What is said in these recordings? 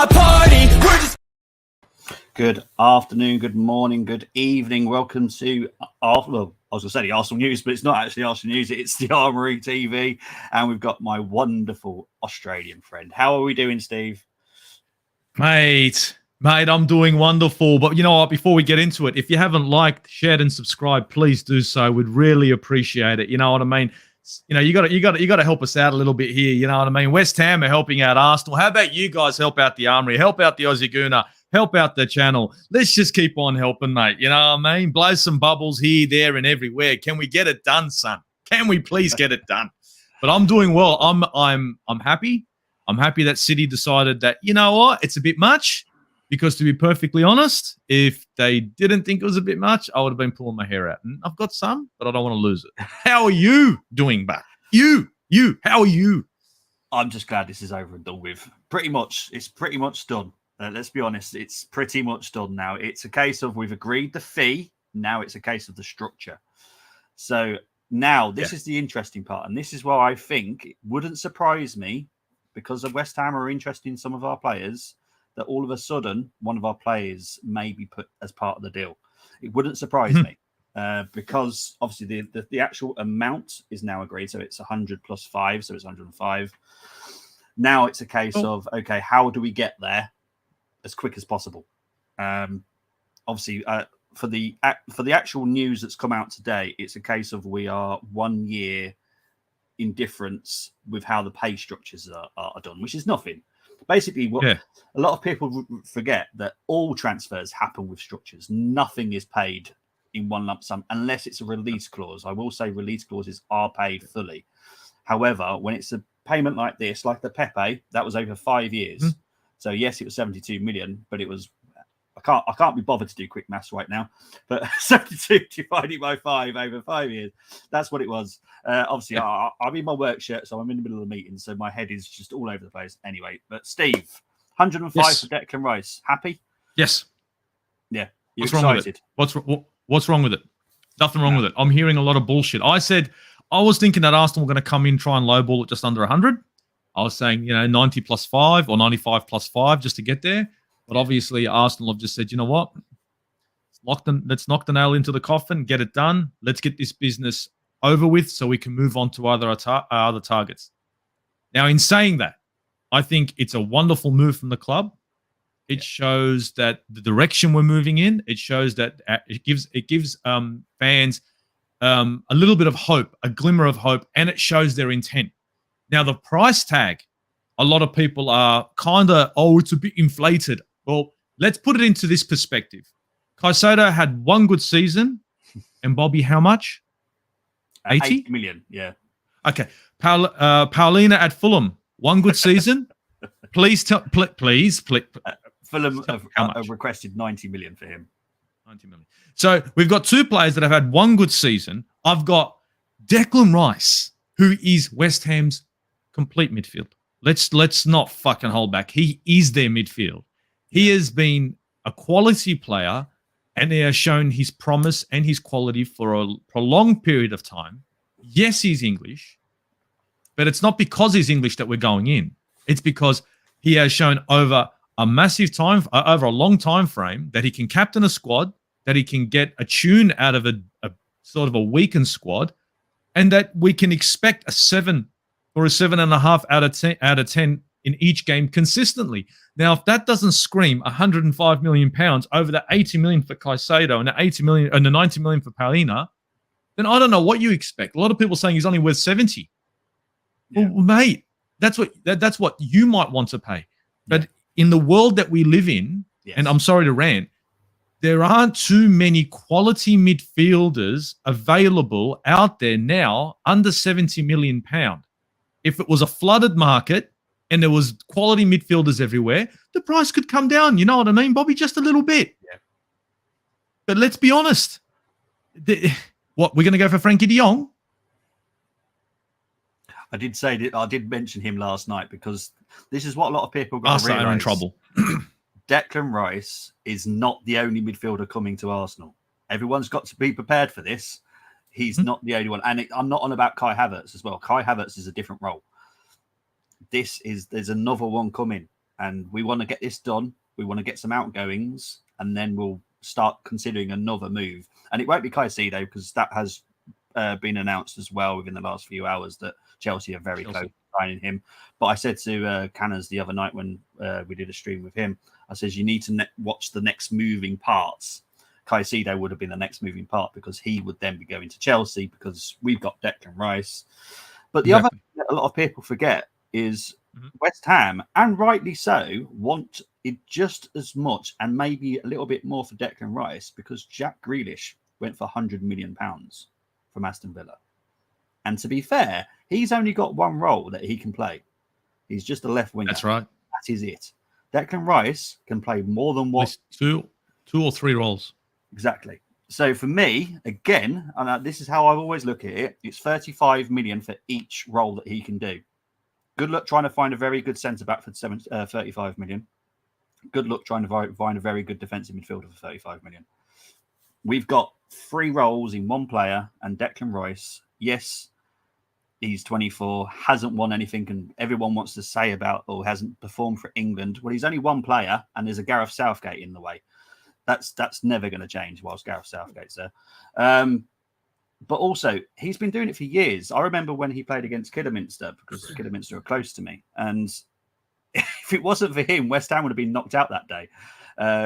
my party. We're just Good afternoon, good morning, good evening. Welcome to, I was going to say the Arsenal News, but it's not actually Arsenal News. It's the Armoury TV. And we've got my wonderful Australian friend. How are we doing, Steve? Mate, I'm doing wonderful. But you know what? Before we get into it, if you haven't liked, shared, and subscribed, please do so. We'd really appreciate it. You know what I mean? You know, you got to help us out a little bit here. You know what I mean? West Ham are helping out Arsenal. How about you guys help out the Armoury? Help out the Aussie Gooner. Help out the channel. Let's just keep on helping, mate. You know what I mean? Blow some bubbles here, there, and everywhere. Can we get it done, son? Can we please get it done? But I'm doing well. I'm happy. I'm happy that City decided that, you know what, it's a bit much. Because to be perfectly honest, if they didn't think it was a bit much, I would have been pulling my hair out. And I've got some, but I don't want to lose it. How are you doing, Buck? You, how are you? I'm just glad this is over and done with. It's pretty much done. Let's be honest, it's pretty much done now. It's a case of we've agreed the fee. Now it's a case of the structure. So now this is the interesting part. And this is why I think it wouldn't surprise me, because of West Ham are interested in some of our players, that all of a sudden one of our players may be put as part of the deal. It wouldn't surprise me because obviously the actual amount is now agreed. So it's 100 plus 5, so it's 105. Now it's a case of, okay, how do we get there as quick as possible? Obviously, for the actual news that's come out today, it's a case of we are 1 year in difference with how the pay structures are done, which is nothing. Basically, a lot of people forget that all transfers happen with structures. Nothing is paid in one lump sum unless it's a release clause. I will say release clauses are paid fully. However, when it's a payment like this, like the Pepe, that was over 5 years. So yes, it was 72 million, but it was I can't be bothered to do quick maths right now. But 72 divided by 5 over 5 years, that's what it was. Obviously, I'm in my work shirt, so I'm in the middle of the meeting, so my head is just all over the place. Anyway, but Steve, 105 for Declan Rice. Happy? Yes. Yeah. You're excited? What's wrong with it? Nothing wrong with it. I'm hearing a lot of bullshit. I was thinking that Arsenal were going to come in, try and lowball it just under 100. I was saying, 90 plus 5 or 95 plus 5 just to get there. But obviously, Arsenal have just said, you know what? Let's knock the nail into the coffin, get it done. Let's get this business over with so we can move on to other targets. Now, in saying that, I think it's a wonderful move from the club. It shows that the direction we're moving in. It shows that it gives fans a little bit of hope, a glimmer of hope, and it shows their intent. Now, the price tag, a lot of people are kind of, it's a bit inflated. Well, let's put it into this perspective. Caicedo had one good season, and Bobby, how much? 80 million, yeah. Okay. Paulina at Fulham, one good season. Please. Fulham have requested 90 million for him. 90 million. So we've got two players that have had one good season. I've got Declan Rice, who is West Ham's complete midfield. Let's not fucking hold back. He is their midfield. He has been a quality player, and he has shown his promise and his quality for a prolonged period of time. Yes, he's English, but it's not because he's English that we're going in. It's because he has shown over a long time frame that he can captain a squad, that he can get a tune out of a sort of a weakened squad, and that we can expect a 7 or a 7.5 out of 10 in each game consistently. Now, if that doesn't scream 105 million pounds over the 80 million for Caicedo and the 80 million and the 90 million for Paulina, then I don't know what you expect. A lot of people saying he's only worth 70. Yeah. Well, mate, that's what you might want to pay. But in the world that we live in, and I'm sorry to rant, there aren't too many quality midfielders available out there now under 70 million pound. If it was a flooded market and there was quality midfielders everywhere, the price could come down. You know what I mean, Bobby? Just a little bit. Yeah. But let's be honest. What, we're going to go for Frankie de Jong? I did mention him last night because this is what a lot of people got to realise. Are in trouble. Declan Rice is not the only midfielder coming to Arsenal. Everyone's got to be prepared for this. He's not the only one. And I'm not on about Kai Havertz as well. Kai Havertz is a different role. There's another one coming. and we want to get this done. We want to get some outgoings, and then we'll start considering another move. And it won't be Caicedo, because that has been announced as well within the last few hours that Chelsea are very close to signing him. But I said to Canners the other night when we did a stream with him, I says, you need to watch the next moving parts. Caicedo would have been the next moving part, because he would then be going to Chelsea, because we've got Declan Rice. But the other thing that a lot of people forget is West Ham, and rightly so, want it just as much and maybe a little bit more for Declan Rice, because Jack Grealish went for £100 million from Aston Villa. And to be fair, he's only got one role that he can play. He's just a left winger. That's right. That is it. Declan Rice can play more than one. Two or three roles. Exactly. So for me, again, and this is how I always look at it, it's 35 million for each role that he can do. Good luck trying to find a very good centre-back for 35 million. Good luck trying to find a very good defensive midfielder for 35 million. We've got 3 roles in one player, and Declan Rice, yes, he's 24, hasn't won anything, and everyone wants to say about, or hasn't performed for England. Well, he's only one player, and there's a Gareth Southgate in the way. That's never going to change whilst Gareth Southgate's there. But also, he's been doing it for years. I remember when he played against Kidderminster, because Kidderminster are close to me. And if it wasn't for him, West Ham would have been knocked out that day,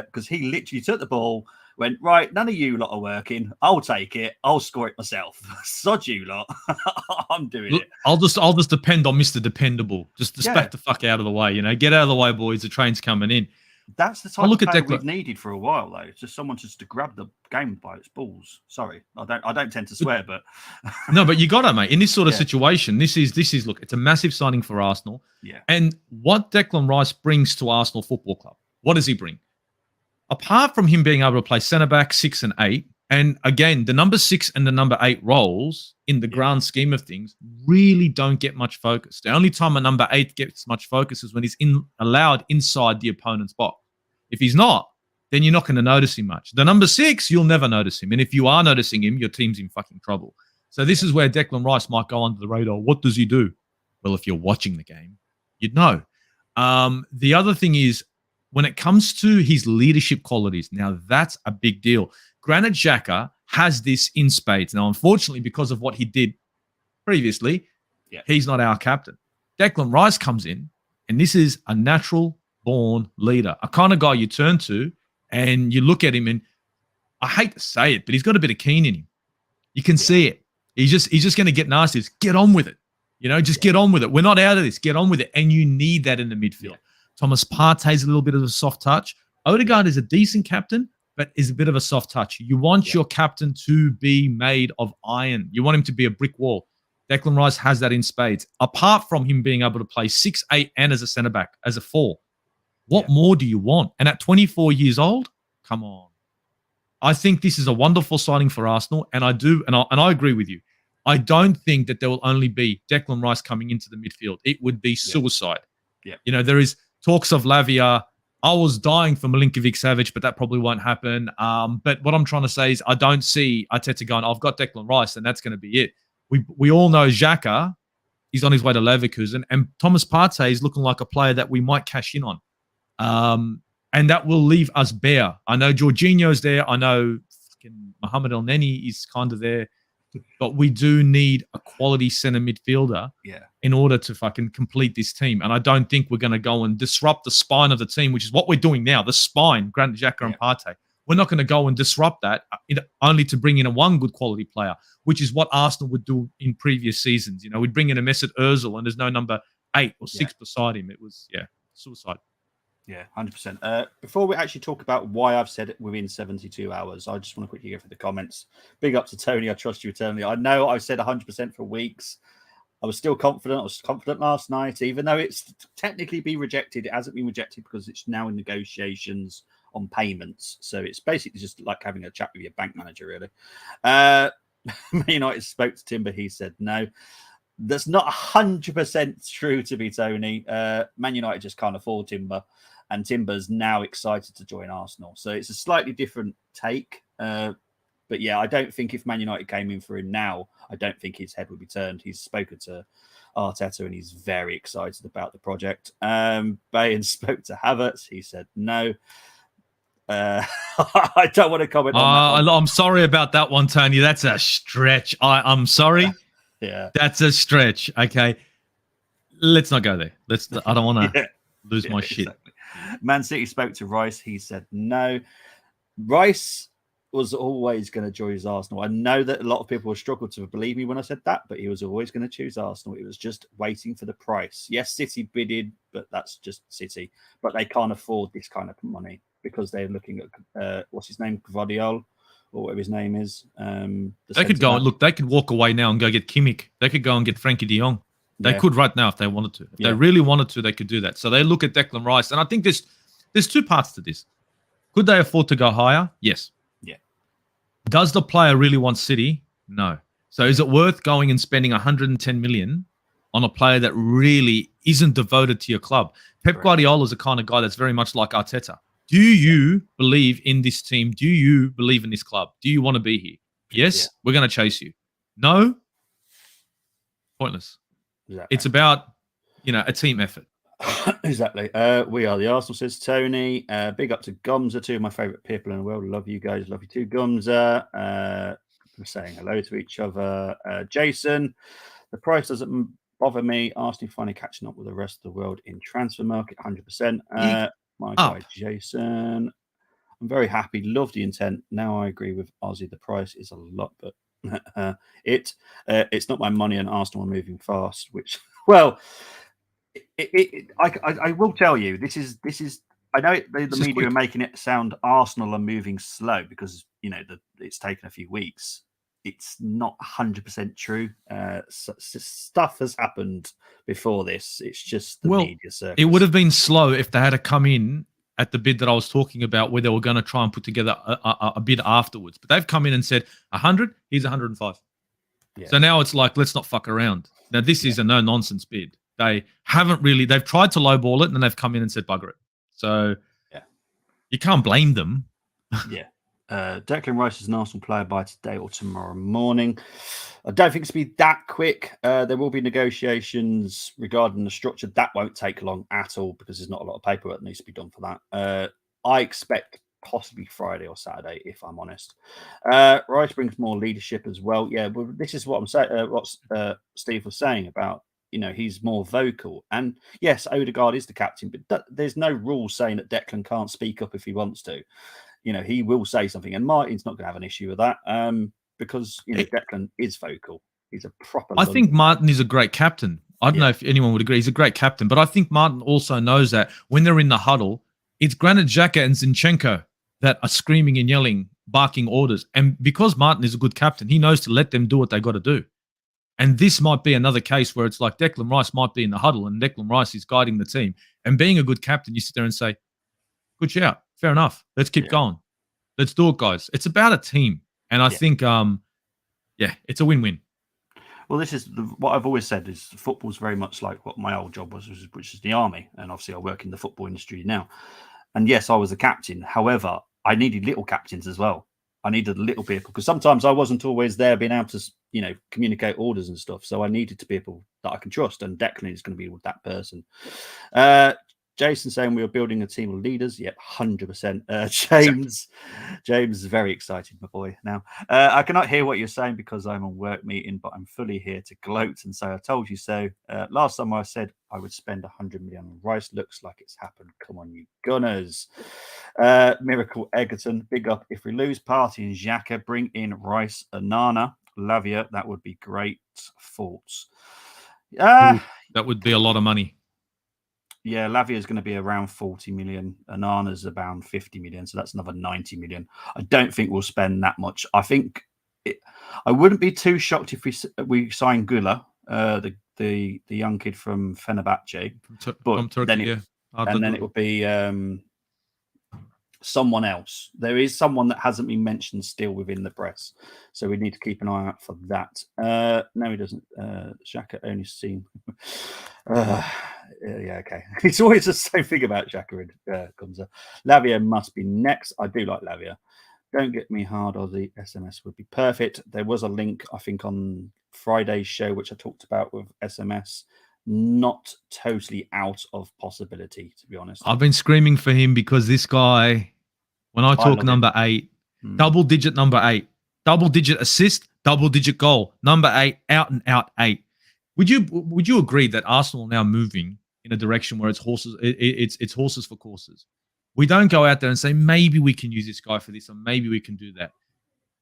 because he literally took the ball, went, right, none of you lot are working. I'll take it. I'll score it myself. Sod you lot. I'm doing it. I'll just depend on Mr. Dependable. Just back the fuck out of the way. Get out of the way, boys. The train's coming in. That's the type of player we've needed for a while, though. Just someone just to grab the game by its balls. Sorry, I don't tend to swear, but no, but you got it, mate. In this sort of situation, this is look. It's a massive signing for Arsenal. Yeah. And what Declan Rice brings to Arsenal Football Club, what does he bring? Apart from him being able to play centre back 6 and 8, and again, the number 6 and the number 8 roles in the grand scheme of things really don't get much focus. The only time a number 8 gets much focus is when he's allowed inside the opponent's box. If he's not, then you're not going to notice him much. The number 6, you'll never notice him. And if you are noticing him, your team's in fucking trouble. So this is where Declan Rice might go under the radar. What does he do? Well, if you're watching the game, you'd know. The other thing is, when it comes to his leadership qualities, now that's a big deal. Granit Xhaka has this in spades. Now, unfortunately, because of what he did previously, he's not our captain. Declan Rice comes in, and this is a natural-born leader, a kind of guy you turn to, and you look at him, and I hate to say it, but he's got a bit of keen in him. You can see it. He's just going to get nasty. Just get on with it. Just get on with it. We're not out of this. Get on with it. And you need that in the midfield. Yeah. Thomas Partey's a little bit of a soft touch. Odegaard is a decent captain, but is a bit of a soft touch. You want your captain to be made of iron. You want him to be a brick wall. Declan Rice has that in spades. Apart from him being able to play 6, 8, and as a centre-back, as a 4. What more do you want? And at 24 years old, come on. I think this is a wonderful signing for Arsenal, and I agree with you. I don't think that there will only be Declan Rice coming into the midfield. It would be suicide. Yeah. There is talks of Lavia. I was dying for Milinkovic-Savic, but that probably won't happen. But what I'm trying to say is I don't see Arteta going, I've got Declan Rice, and that's going to be it. We all know Xhaka, he's on his way to Leverkusen, and Thomas Partey is looking like a player that we might cash in on. And that will leave us bare. I know Jorginho's there. I know Mohamed El Neni is kind of there. But we do need a quality centre midfielder in order to fucking complete this team. And I don't think we're going to go and disrupt the spine of the team, which is what we're doing now, the spine, Granit Xhaka and Partey. We're not going to go and disrupt that only to bring in a one good quality player, which is what Arsenal would do in previous seasons. We'd bring in a Mesut Ozil and there's no number 8 or 6 beside him. It was, suicide. Yeah, 100%. Before we actually talk about why I've said it within 72 hours, I just want to quickly go through the comments. Big up to Tony. I trust you eternally. I know I've said 100% for weeks. I was still confident. I was confident last night, even though it's technically been rejected. It hasn't been rejected because it's now in negotiations on payments. So it's basically just like having a chat with your bank manager, really. Man United spoke to Timber. He said no. That's not 100% true to be Tony. Man United just can't afford Timber. And Timber's now excited to join Arsenal. So it's a slightly different take. But yeah, I don't think if Man United came in for him now, I don't think his head would be turned. He's spoken to Arteta and he's very excited about the project. Bayern spoke to Havertz. He said no. I don't want to comment on that one. I'm sorry about that one, Tony. That's a stretch. I'm sorry. Yeah. That's a stretch. Okay. Let's not go there. I don't want to lose my shit. Exactly. Man City spoke to Rice. He said no. Rice was always going to choose Arsenal. I know that a lot of people will struggle to believe me when I said that, but he was always going to choose Arsenal. It was just waiting for the price. Yes, City bidded, but that's just City. But they can't afford this kind of money because they're looking at what's his name, Gvardiol, or whatever his name is. They could go and look. They could walk away now and go get Kimmich. They could go and get Frankie De Jong. They could right now if they wanted to. If they really wanted to, they could do that. So they look at Declan Rice, and I think there's two parts to this. Could they afford to go higher? Yes. Yeah. Does the player really want City? No. So is it worth going and spending 110 million on a player that really isn't devoted to your club? Pep Guardiola is the kind of guy that's very much like Arteta. Do you believe in this team? Do you believe in this club? Do you want to be here? Yes, we're going to chase you. No, pointless. Exactly. It's about, a team effort. Exactly. We are the Arsenal, says Tony. Big up to Gumza, two of my favourite people in the world. Love you guys. Love you too, Gumza. We're saying hello to each other. Jason, the price doesn't bother me. Arsenal finally catching up with the rest of the world in transfer market, 100%. My guy Jason, I'm very happy. Love the intent. Now I agree with Ozzy. The price is a lot, but it's not my money, and Arsenal are moving fast. Which, well, I will tell you, this is. I know the media are making it sound Arsenal are moving slow because it's taken a few weeks. It's not 100% true. Stuff has happened before this. It's just the media circus. It would have been slow if they had to come in at the bid that I was talking about, where they were going to try and put together a bid afterwards. But they've come in and said 100. Here's 105. Yeah. So now it's like, let's not fuck around. Now this is a no nonsense bid. They haven't really. They've tried to lowball it, and then they've come in and said bugger it. So you can't blame them. Yeah. Declan Rice is an Arsenal player by today or tomorrow morning. I don't think it's going to be that quick. There will be negotiations regarding the structure. That won't take long at all because there's not a lot of paperwork that needs to be done for that. I expect possibly Friday or Saturday, if I'm honest. Rice brings more leadership as well. Yeah, well, this is what I'm saying. What Steve was saying about, he's more vocal. And yes, Odegaard is the captain, but there's no rule saying that Declan can't speak up if he wants to. He will say something, and Martin's not going to have an issue with that because Declan is vocal. He's a proper. I think Martin is a great captain. I don't know if anyone would agree. He's a great captain, but I think Martin also knows that when they're in the huddle, it's Granit Xhaka and Zinchenko that are screaming and yelling, barking orders. And because Martin is a good captain, he knows to let them do what they got to do. And this might be another case where it's like Declan Rice might be in the huddle and Declan Rice is guiding the team. And being a good captain, you sit there and say, good shout. Fair enough. Let's keep going. Let's do it, guys. It's about a team. And I think, it's a win-win. Well, this is what I've always said is football's very much like what my old job was, which is the army. And obviously I work in the football industry now. And yes, I was a captain. However, I needed little captains as well. I needed a little people because sometimes I wasn't always there being able to, communicate orders and stuff. So I needed to people that I can trust. And Declan is going to be with that person. Jason saying we are building a team of leaders. Yep, 100%. James is very excited, my boy. Now, I cannot hear what you're saying because I'm on work meeting, but I'm fully here to gloat and say I told you so. Last time I said I would spend 100 million on Rice. Looks like it's happened. Come on, you Gunners. Miracle Egerton, big up. If we lose Partey and Xhaka, bring in Rice and Nana. Lavia, that would be great. Thoughts. That would be a lot of money. Yeah, Lavia is going to be around 40 million. Anana's around 50 million. So that's another 90 million. I don't think we'll spend that much. I think I wouldn't be too shocked if we sign Gula, the young kid from Fenerbahce. From Turkey, then it would be someone else. There is someone that hasn't been mentioned still within the press. So we need to keep an eye out for that. No, he doesn't. Xhaka only seen... okay. It's always the same thing about Xhaka and Gumza. Lavia must be next. I do like Lavia. Don't get me hard, Aussie. SMS would be perfect. There was a link, I think, on Friday's show, which I talked about with SMS. Not totally out of possibility, to be honest. I've been screaming for him because this guy, when I talk love number 8, double-digit number 8, double-digit assist, double-digit goal, number 8, out and out 8. Would you agree that Arsenal are now moving in a direction where it's horses? It's horses for courses. We don't go out there and say maybe we can use this guy for this, or maybe we can do that.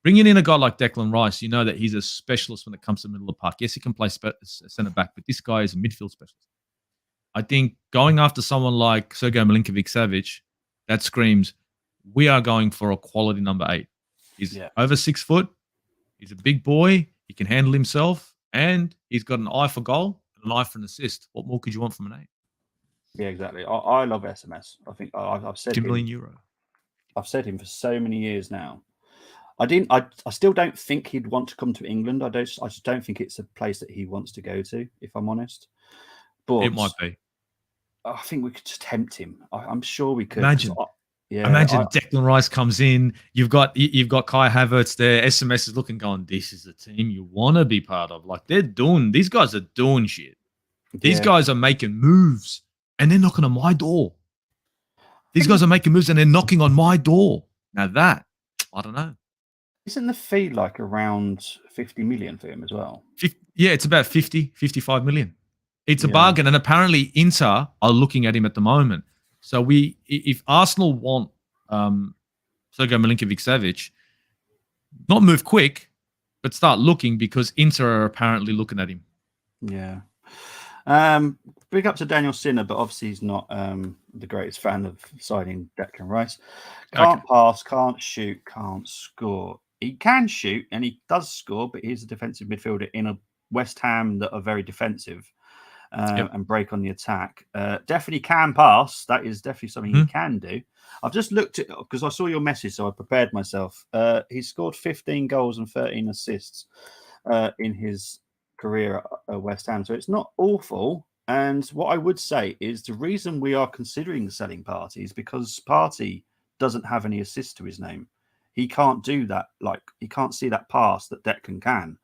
Bringing in a guy like Declan Rice, you know that he's a specialist when it comes to the middle of the park. Yes, he can play centre back, but this guy is a midfield specialist. I think going after someone like Sergej Milinkovic-Savic, that screams, we are going for a quality number 8. He's over 6 foot. He's a big boy. He can handle himself, and he's got an eye for goal and an eye for an assist. What more could you want from an 8? Yeah, exactly. I love SMS. I think I've said €2 million. I've said him for so many years now. I still don't think he'd want to come to England. I just don't think it's a place that he wants to go to, if I'm honest. But it might be. I think we could just tempt him. I'm sure we could. Imagine. Imagine Declan Rice comes in. You've got Kai Havertz there. SMS is looking, going, this is the team you want to be part of. Like these guys are doing shit. These guys are making moves, and they're knocking on my door. These guys are making moves, and they're knocking on my door. Now that, I don't know. Isn't the fee like around 50 million for him as well? It's about 50, 55 million. It's a bargain, and apparently Inter are looking at him at the moment. So if Arsenal want Sergej Milinkovic-Savic, not move quick, but start looking, because Inter are apparently looking at him. Yeah. Big up to Daniel Sinner, but obviously he's not the greatest fan of signing Declan Rice. Can't pass, can't shoot, can't score. He can shoot, and he does score, but he's a defensive midfielder in a West Ham that are very defensive and break on the attack. Definitely can pass. That is definitely something he can do. I've just looked at, because I saw your message, so I prepared myself. He scored 15 goals and 13 assists in his career at West Ham, so it's not awful. And what I would say is the reason we are considering selling Partey is because Partey doesn't have any assists to his name. He can't do that. Like, he can't see that pass that Declan can.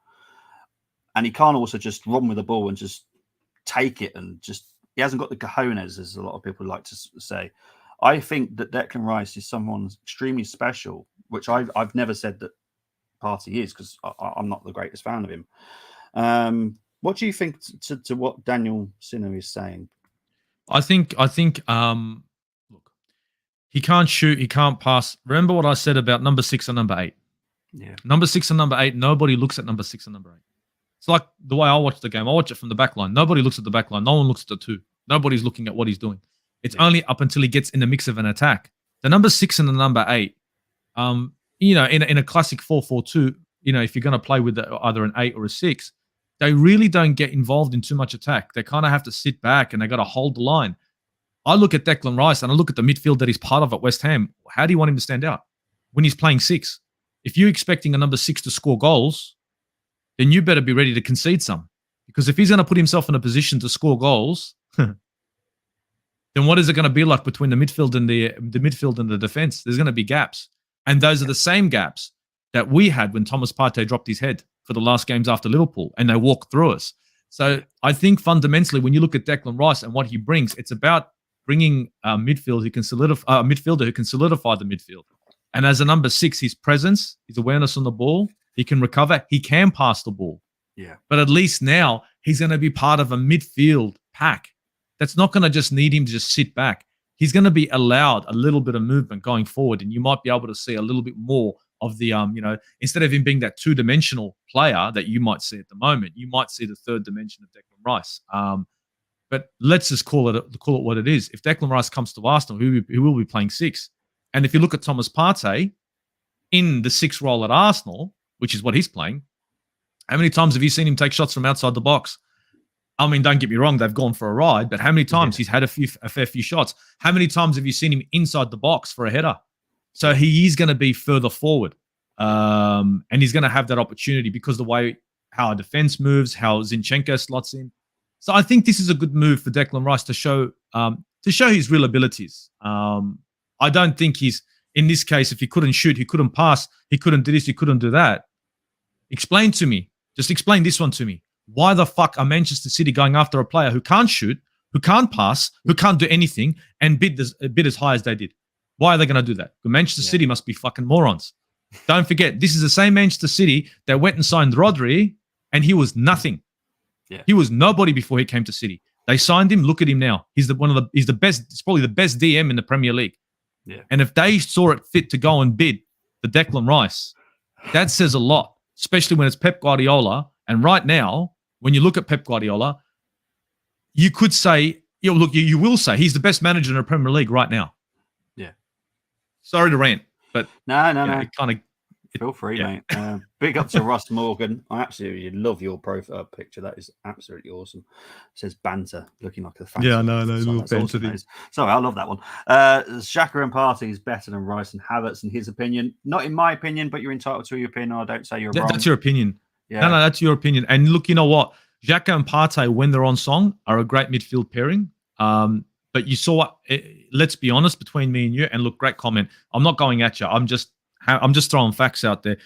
And he can't also just run with the ball and just take it, and he hasn't got the cojones, as a lot of people like to say. I think that Declan Rice is someone extremely special, which I've never said that Partey is, because I'm not the greatest fan of him. What do you think to what Daniel Sinner is saying? I think look, he can't shoot, he can't pass. Remember what I said about number 6 and number 8? Yeah. Number 6 and number 8, nobody looks at number 6 and number 8. It's like the way I watch the game. I watch it from the back line. Nobody looks at the back line. No one looks at the 2. Nobody's looking at what he's doing. It's only up until he gets in the mix of an attack. The number 6 and the number 8, in a classic 4-4-2, if you're going to play with either an 8 or a 6, they really don't get involved in too much attack. They kind of have to sit back, and they got to hold the line. I look at Declan Rice, and I look at the midfield that he's part of at West Ham. How do you want him to stand out when he's playing 6? If you're expecting a number 6 to score goals, then you better be ready to concede some. Because if he's going to put himself in a position to score goals, then what is it going to be like between the midfield and the defense? There's going to be gaps. And those are the same gaps that we had when Thomas Partey dropped his head for the last games after Liverpool, and they walked through us. So I think fundamentally, when you look at Declan Rice and what he brings, it's about bringing a midfielder who can solidify the midfield. And as a number 6, his presence, his awareness on the ball, he can recover, he can pass the ball. Yeah. But at least now he's going to be part of a midfield pack that's not going to just need him to just sit back. He's going to be allowed a little bit of movement going forward, and you might be able to see a little bit more of the, instead of him being that 2-dimensional player that you might see at the moment, you might see the 3rd dimension of Declan Rice. But let's just call it what it is. If Declan Rice comes to Arsenal, he will be playing 6. And if you look at Thomas Partey in the 6 role at Arsenal, which is what he's playing, how many times have you seen him take shots from outside the box? I mean, don't get me wrong, they've gone for a ride, but how many times he's had a fair few shots? How many times have you seen him inside the box for a header? So he is going to be further forward, and he's going to have that opportunity because the way how our defense moves, how Zinchenko slots in. So I think this is a good move for Declan Rice to show his real abilities. I don't think he's in this case, if he couldn't shoot, he couldn't pass, he couldn't do this, he couldn't do that. Explain to me. Just explain this one to me. Why the fuck are Manchester City going after a player who can't shoot, who can't pass, who can't do anything, and bid as high as they did? Why are they going to do that? Manchester City must be fucking morons. Don't forget, this is the same Manchester City that went and signed Rodri, and he was nothing. Yeah. He was nobody before he came to City. They signed him. Look at him now. He's the best. He's probably the best DM in the Premier League. Yeah. And if they saw it fit to go and bid the Declan Rice, that says a lot, especially when it's Pep Guardiola. And right now, when you look at Pep Guardiola, you could say, you will say he's the best manager in the Premier League right now. Yeah. Sorry to rant, but no. It kind of. Feel free, mate. Big up to Ross Morgan. I absolutely love your profile picture. That is absolutely awesome. It says banter, looking like a fan. Yeah, no, little banter. Awesome. Sorry, I love that one. Xhaka and Partey is better than Rice and Havertz in his opinion. Not in my opinion, but you're entitled to your opinion. I don't say you're wrong. That's your opinion. Yeah. No, that's your opinion. And look, you know what? Xhaka and Partey, when they're on song, are a great midfield pairing. But you saw, let's be honest, between me and you, and look, great comment. I'm not going at you. I'm just throwing facts out there.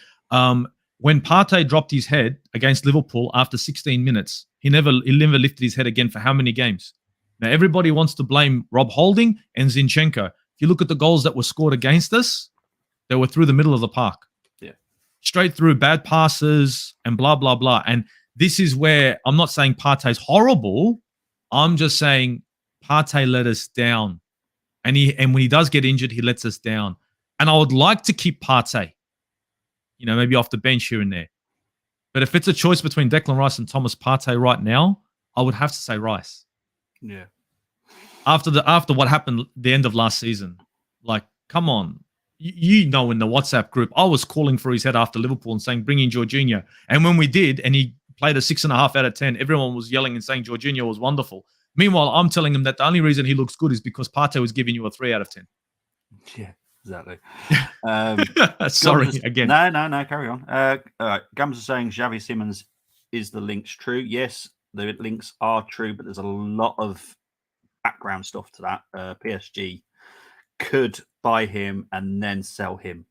When Partey dropped his head against Liverpool after 16 minutes, he never lifted his head again for how many games? Now, everybody wants to blame Rob Holding and Zinchenko. If you look at the goals that were scored against us, they were through the middle of the park. Yeah. Straight through, bad passes and blah, blah, blah. And this is where I'm not saying Partey's horrible. I'm just saying Partey let us down. And when he does get injured, he lets us down. And I would like to keep Partey, maybe off the bench here and there. But if it's a choice between Declan Rice and Thomas Partey right now, I would have to say Rice. Yeah. After what happened the end of last season, like, come on. In the WhatsApp group, I was calling for his head after Liverpool and saying, bring in Jorginho. And when we did, and he played a 6.5 out of 10, everyone was yelling and saying Jorginho was wonderful. Meanwhile, I'm telling him that the only reason he looks good is because Partey was giving you a 3 out of 10. Yeah. Exactly. Sorry again. No. Carry on. All right. Gams is saying Xavi Simons is the links true. Yes, the links are true, but there's a lot of background stuff to that. PSG could buy him and then sell him,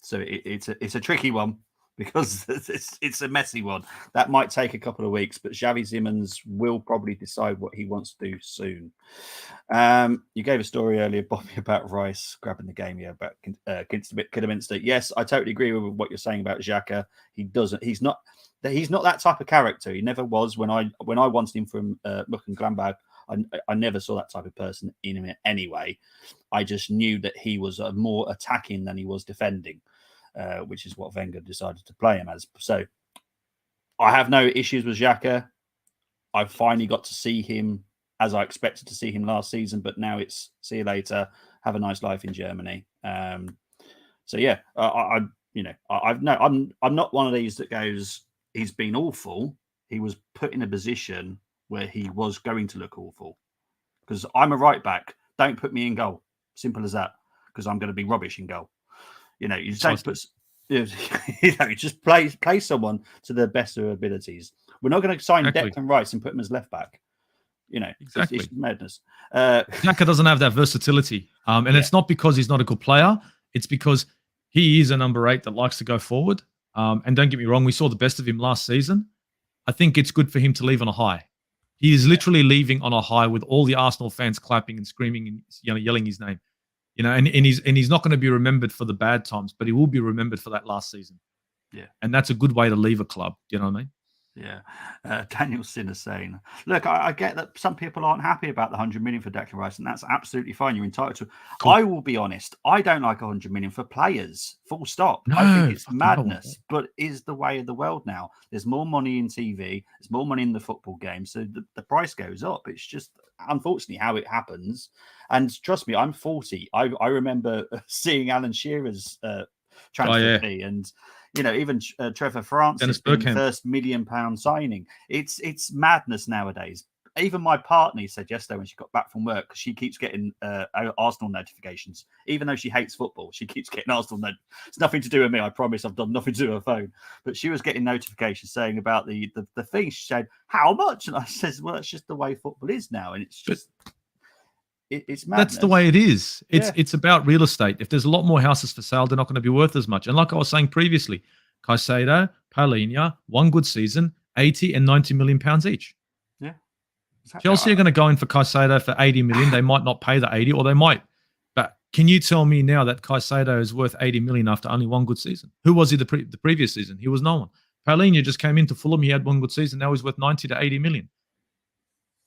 so it's a tricky one because it's a messy one. That might take a couple of weeks, but Xavi Simons will probably decide what he wants to do soon. You gave a story earlier, Bobby, about Rice grabbing the game, about Kidderminster. Yes, I totally agree with what you're saying about Xhaka. He's not that type of character. He never was. When I wanted him from Mönchengladbach, I never saw that type of person in him anyway. I just knew that he was more attacking than he was defending. Which is what Wenger decided to play him as. So I have no issues with Xhaka. I finally got to see him as I expected to see him last season, but now it's see you later. Have a nice life in Germany. So yeah, I'm not one of these that goes, he's been awful. He was put in a position where he was going to look awful. Because I'm a right back. Don't put me in goal. Simple as that. Because I'm going to be rubbish in goal. You just don't put, just play someone to their best of their abilities. We're not going to sign Declan Rice and put him as left back. Exactly. It's madness. Xhaka doesn't have that versatility, and it's not because he's not a good player. It's because he is a number 8 that likes to go forward. And don't get me wrong, we saw the best of him last season. I think it's good for him to leave on a high. He is literally leaving on a high with all the Arsenal fans clapping and screaming and yelling his name. And he's not going to be remembered for the bad times, but he will be remembered for that last season. Yeah. And that's a good way to leave a club. You know what I mean? Yeah. Daniel Sinner saying, look, I get that some people aren't happy about the 100 million for Declan Rice, and that's absolutely fine. You're entitled to. Cool. I will be honest. I don't like 100 million for players. Full stop. No, I think it's madness, but is the way of the world now. There's more money in TV. There's more money in the football game. So the price goes up. It's just, unfortunately, how it happens. And trust me, I'm 40. I remember seeing Alan Shearer's transfer fee, and even Trevor Francis being the first £1 million signing. It's madness nowadays. Even my partner said yesterday when she got back from work, because she keeps getting Arsenal notifications, even though she hates football, she keeps getting Arsenal. It's nothing to do with me. I promise, I've done nothing to do with her phone. But she was getting notifications saying about the thing. She said, "How much?" And I says, "Well, it's just the way football is now, and it's just." it's madness. That's the way it is. Yeah. It's about real estate. If there's a lot more houses for sale, they're not going to be worth as much. And like I was saying previously, Caicedo, Paulinho, one good season, 80 and 90 million pounds each. Yeah. Exactly. Chelsea are going to go in for Caicedo for 80 million. They might not pay the 80, or they might. But can you tell me now that Caicedo is worth 80 million after only one good season? Who was he the previous season? He was no one. Paulinho just came into Fulham. He had one good season. Now he's worth 90 to 80 million.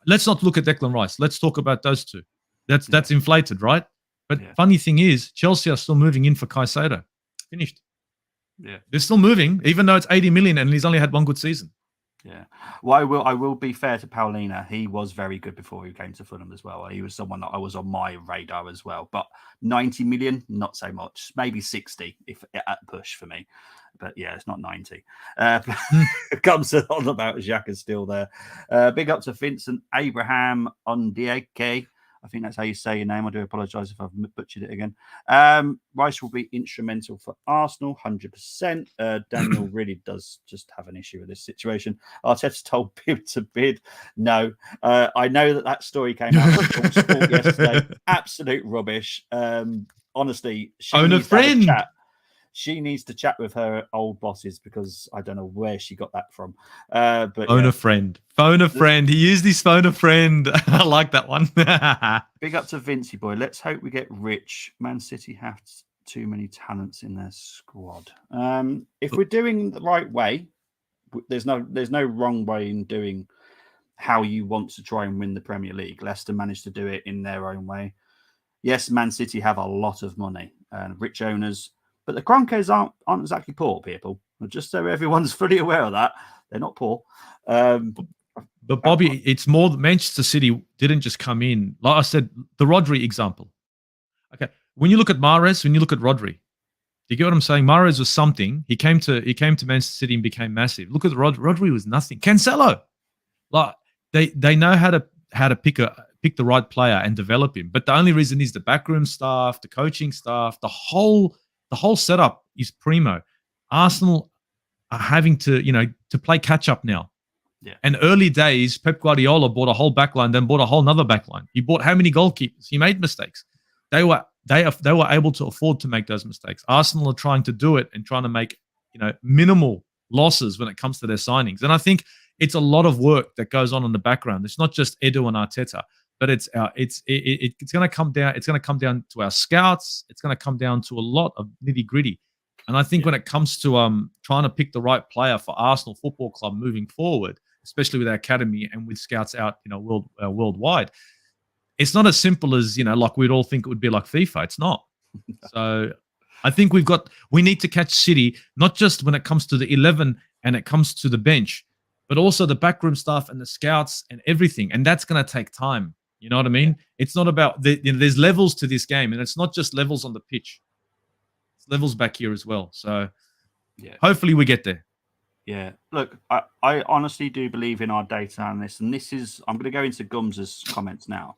Let's not look at Declan Rice. Let's talk about those two. That's inflated, right? But funny thing is, Chelsea are still moving in for Caicedo. Finished. Yeah. They're still moving, even though it's 80 million and he's only had one good season. Yeah. Well, I will be fair to Paulinho. He was very good before he came to Fulham as well. He was someone that I was on my radar as well. But 90 million, not so much. Maybe 60 if at push for me. But yeah, it's not 90. Comes on about Xhaka's still there. Big up to Vincent Abraham Ondieke. I think that's how you say your name. I do apologise if I've butchered it again. Rice will be instrumental for Arsenal, 100%. Daniel really does just have an issue with this situation. Arteta told Pib to bid. No. I know that story came out on Sport yesterday. Absolute rubbish. Honestly, own a friend. She needs to chat with her old bosses because I don't know where she got that from. But phone a friend. Phone a friend. He used his phone a friend. I like that one. Big up to Vincey boy. Let's hope we get rich. Man City have too many talents in their squad. If we're doing the right way, there's no wrong way in doing how you want to try and win the Premier League. Leicester managed to do it in their own way. Yes, Man City have a lot of money and rich owners. But the Kroenkes aren't exactly poor people. Just so everyone's fully aware of that, they're not poor. But Bobby, it's more that Manchester City didn't just come in. Like I said, the Rodri example. Okay, when you look at Mahrez, when you look at Rodri, do you get what I'm saying? Mahrez was something. He came to Manchester City and became massive. Look at Rodri was nothing. Cancelo, like they know how to pick the right player and develop him. But the only reason is the backroom staff, the coaching staff, the whole setup is primo. Arsenal are having to play catch up now. Yeah. And early days, Pep Guardiola bought a whole backline, then bought a whole nother backline. He bought how many goalkeepers? He made mistakes. They were able to afford to make those mistakes. Arsenal are trying to do it and trying to make minimal losses when it comes to their signings. And I think it's a lot of work that goes on in the background. It's not just Edu and Arteta. But it's going to come down. It's going to come down to our scouts. It's going to come down to a lot of nitty gritty. And I think when it comes to trying to pick the right player for Arsenal Football Club moving forward, especially with our academy and with scouts out worldwide, it's not as simple as like we'd all think it would be like FIFA. It's not. So I think we need to catch City not just when it comes to the 11 and it comes to the bench, but also the backroom staff and the scouts and everything. And that's going to take time. You know what I mean? It's not about there's levels to this game, and it's not just levels on the pitch. It's levels back here as well. So hopefully we get there. Yeah. Look, I honestly do believe in our data analysts, and I'm going to go into Gums' comments now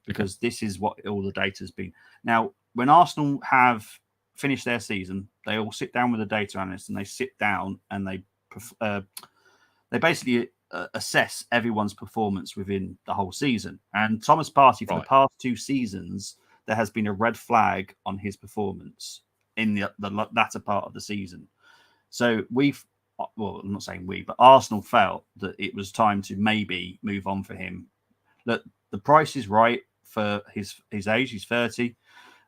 because this is what all the data's been. Now, when Arsenal have finished their season, they all sit down with the data analysts and they sit down and they basically assess everyone's performance within the whole season. And Thomas Partey, for the past 2 seasons, there has been a red flag on his performance in the latter part of the season. So I'm not saying but Arsenal felt that it was time to maybe move on for him. That the price is right for his age. He's 30.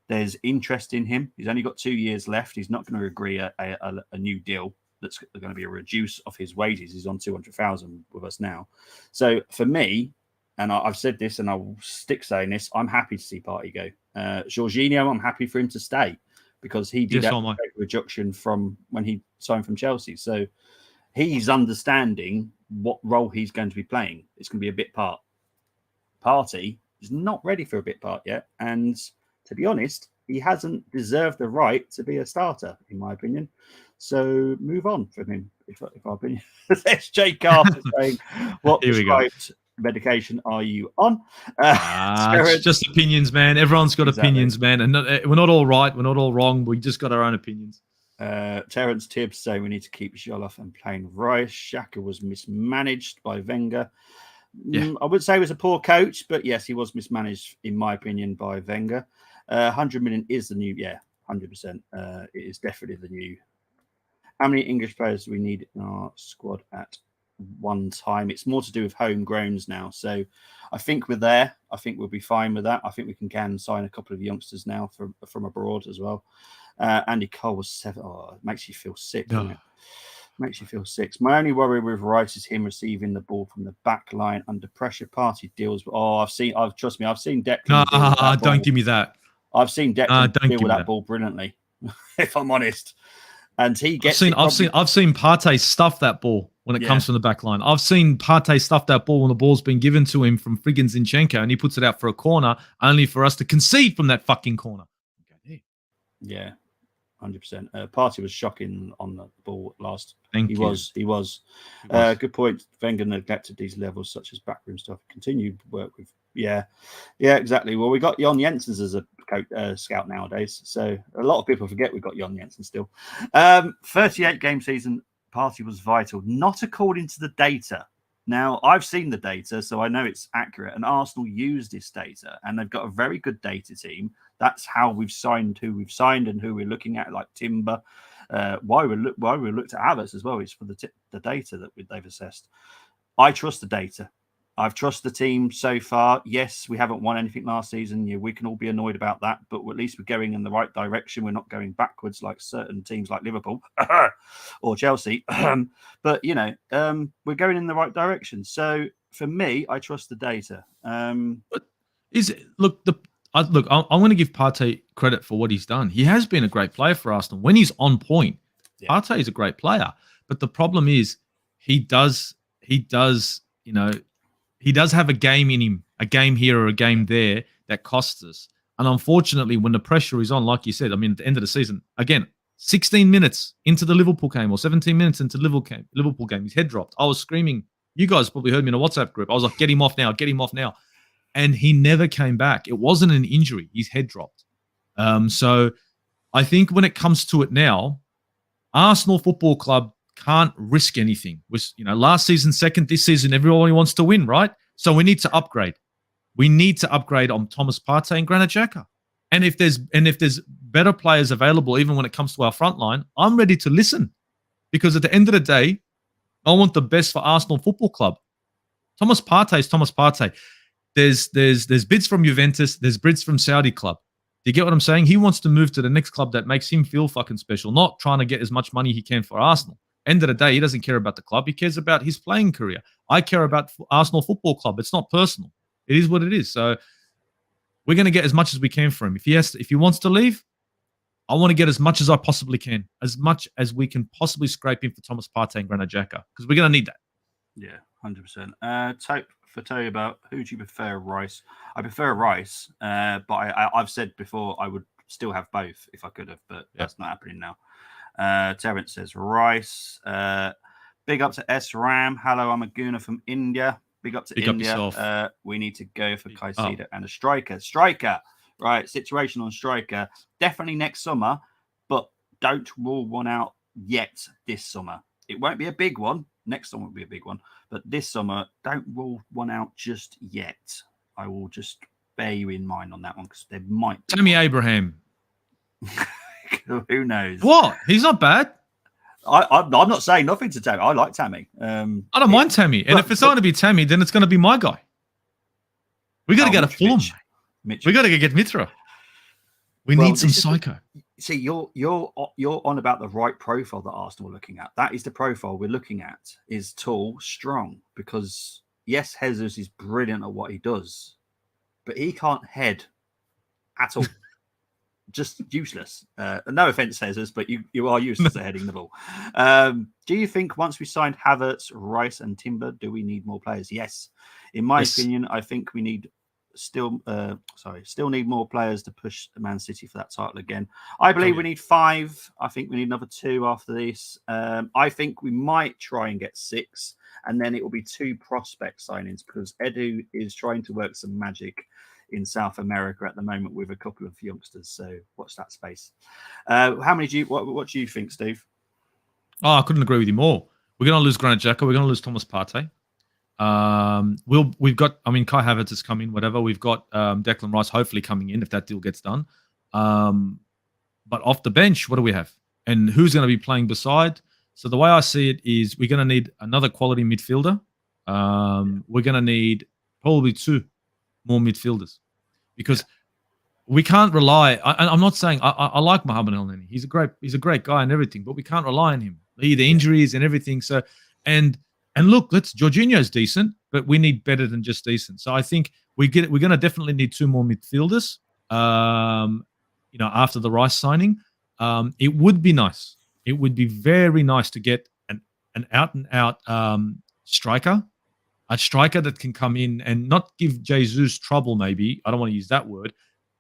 There's interest in him. He's only got 2 years left. He's not going to agree a new deal. That's going to be a reduce of his wages. He's on 200,000 with us now. So for me, and I've said this and I'll stick saying this, I'm happy to see Partey go. Jorginho, I'm happy for him to stay because he did a reduction from when he signed from Chelsea. So he's understanding what role he's going to be playing. It's going to be a bit part. Partey is not ready for a bit part yet. And to be honest, he hasn't deserved the right to be a starter, in my opinion. So move on from him, if I've been. SJ Carter saying, what prescribed medication are you on? It's just opinions, man. Everyone's got opinions, man. And we're not all right. We're not all wrong. We just got our own opinions. Terence Tibbs saying we need to keep Joloff and playing Rice. Xhaka was mismanaged by Wenger. Yeah. I would say he was a poor coach, but yes, he was mismanaged, in my opinion, by Wenger. 100 million is the new, 100%. It is definitely the new. How many English players do we need in our squad at one time? It's more to do with homegrowns now. So I think we're there. I think we'll be fine with that. I think we can sign a couple of youngsters now from abroad as well. Andy Cole was 7. Oh, it makes you feel sick, doesn't it? Makes you feel sick. My only worry with Rice is him receiving the ball from the back line under pressure. Party deals. Trust me, I've seen Declan. No, don't give me that. I've seen Declan deal with that that ball brilliantly, if I'm honest. And he gets. I've seen Partey stuff that ball when it comes from the back line. I've seen Partey stuff that ball when the ball's been given to him from friggin' Zinchenko, and he puts it out for a corner, only for us to concede from that fucking corner. Yeah. 100%. Partey was shocking on the ball last. He was. Good point. Wenger neglected these levels, such as backroom stuff. Continued work with. Yeah, exactly. Well, we got Jon Jensen's as a scout nowadays, so a lot of people forget we've got Jon Jensen still. 38 game season. Partey was vital, not according to the data. Now, I've seen the data, so I know it's accurate. And Arsenal use this data, and they've got a very good data team. That's how we've signed who we've signed and who we're looking at, like Timber. Why we looked at Havertz as well is for the data that they've assessed. I trust the data. I've trusted the team so far. Yes, we haven't won anything last season. We can all be annoyed about that, but at least we're going in the right direction. We're not going backwards like certain teams like Liverpool or Chelsea. But, we're going in the right direction. So for me, I trust the data. I'm going to give Partey credit for what he's done. He has been a great player for Arsenal. When he's on point, Partey is a great player. But the problem is he does have a game in him, a game here or a game there that costs us. And unfortunately, when the pressure is on, like you said, at the end of the season, again, 16 minutes into the Liverpool game or 17 minutes into the Liverpool game, his head dropped. I was screaming. You guys probably heard me in a WhatsApp group. I was like, get him off now, get him off now. And he never came back. It wasn't an injury. His head dropped. So I think when it comes to it now, Arsenal Football Club can't risk anything. Last season second, this season everybody wants to win, right? So we need to upgrade. We need to upgrade on Thomas Partey and Granit Xhaka. And if there's better players available, even when it comes to our front line, I'm ready to listen. Because at the end of the day, I want the best for Arsenal Football Club. Thomas Partey is Thomas Partey. There's bids from Juventus. There's bids from Saudi club. Do you get what I'm saying? He wants to move to the next club that makes him feel fucking special, not trying to get as much money he can for Arsenal. End of the day, he doesn't care about the club. He cares about his playing career. I care about Arsenal Football Club. It's not personal. It is what it is. So we're going to get as much as we can for him. If he wants to leave, I want to get as much as I possibly can, as much as we can possibly scrape in for Thomas Partey and Granit Xhaka, because we're going to need that. Yeah, 100%. Type for Toby about who do you prefer, Rice? I prefer Rice, but I've said before I would still have both if I could have, but that's not happening now. Terence says Rice. Big up to S Ram. Hello, I'm a gooner from India. Big up to India. We need to go for Caicedo and a striker. Right, situation on striker. Definitely next summer, but don't rule one out yet this summer. It won't be a big one. Next summer will be a big one. But this summer, don't rule one out just yet. I will just bear you in mind on that one because there might be Tammy Abraham. Who knows? What? He's not bad. I'm not saying nothing to Tammy. I like Tammy. I don't mind Tammy. And if it's going to be Tammy, then it's going to be my guy. We got to get a Fulham. We got to get Mitra. We need some psycho. See, you're on about the right profile that Arsenal are looking at. That is the profile we're looking at. Is tall, strong. Because yes, Jesus is brilliant at what he does, but he can't head at all. Just useless. No offense, Jesus, but you are useless at heading the ball. Do you think once we signed Havertz, Rice, and Timber, do we need more players? Yes. In my opinion, I think we need still need more players to push Man City for that title again. I believe we need 5. I think we need another 2 after this. I think we might try and get 6, and then it will be 2 prospect signings because Edu is trying to work some magic in South America at the moment with a couple of youngsters. So watch that space. How many what do you think, Steve? Oh, I couldn't agree with you more. We're going to lose Granit Xhaka. We're going to lose Thomas Partey. We've got. I mean, Kai Havertz has come in. Whatever. We've got Declan Rice hopefully coming in if that deal gets done. But off the bench, what do we have? And who's going to be playing beside? So the way I see it is we're going to need another quality midfielder. We're going to need probably 2 more midfielders because we can't rely. I'm not saying I like Mohamed El-Neni. He's a great guy and everything, but we can't rely on him. The injuries and everything. So and look, Jorginho's decent, but we need better than just decent. So I think we're going to definitely need 2 more midfielders. After the Rice signing, it would be nice. It would be very nice to get an out and out striker, a striker that can come in and not give Jesus trouble. Maybe I don't want to use that word,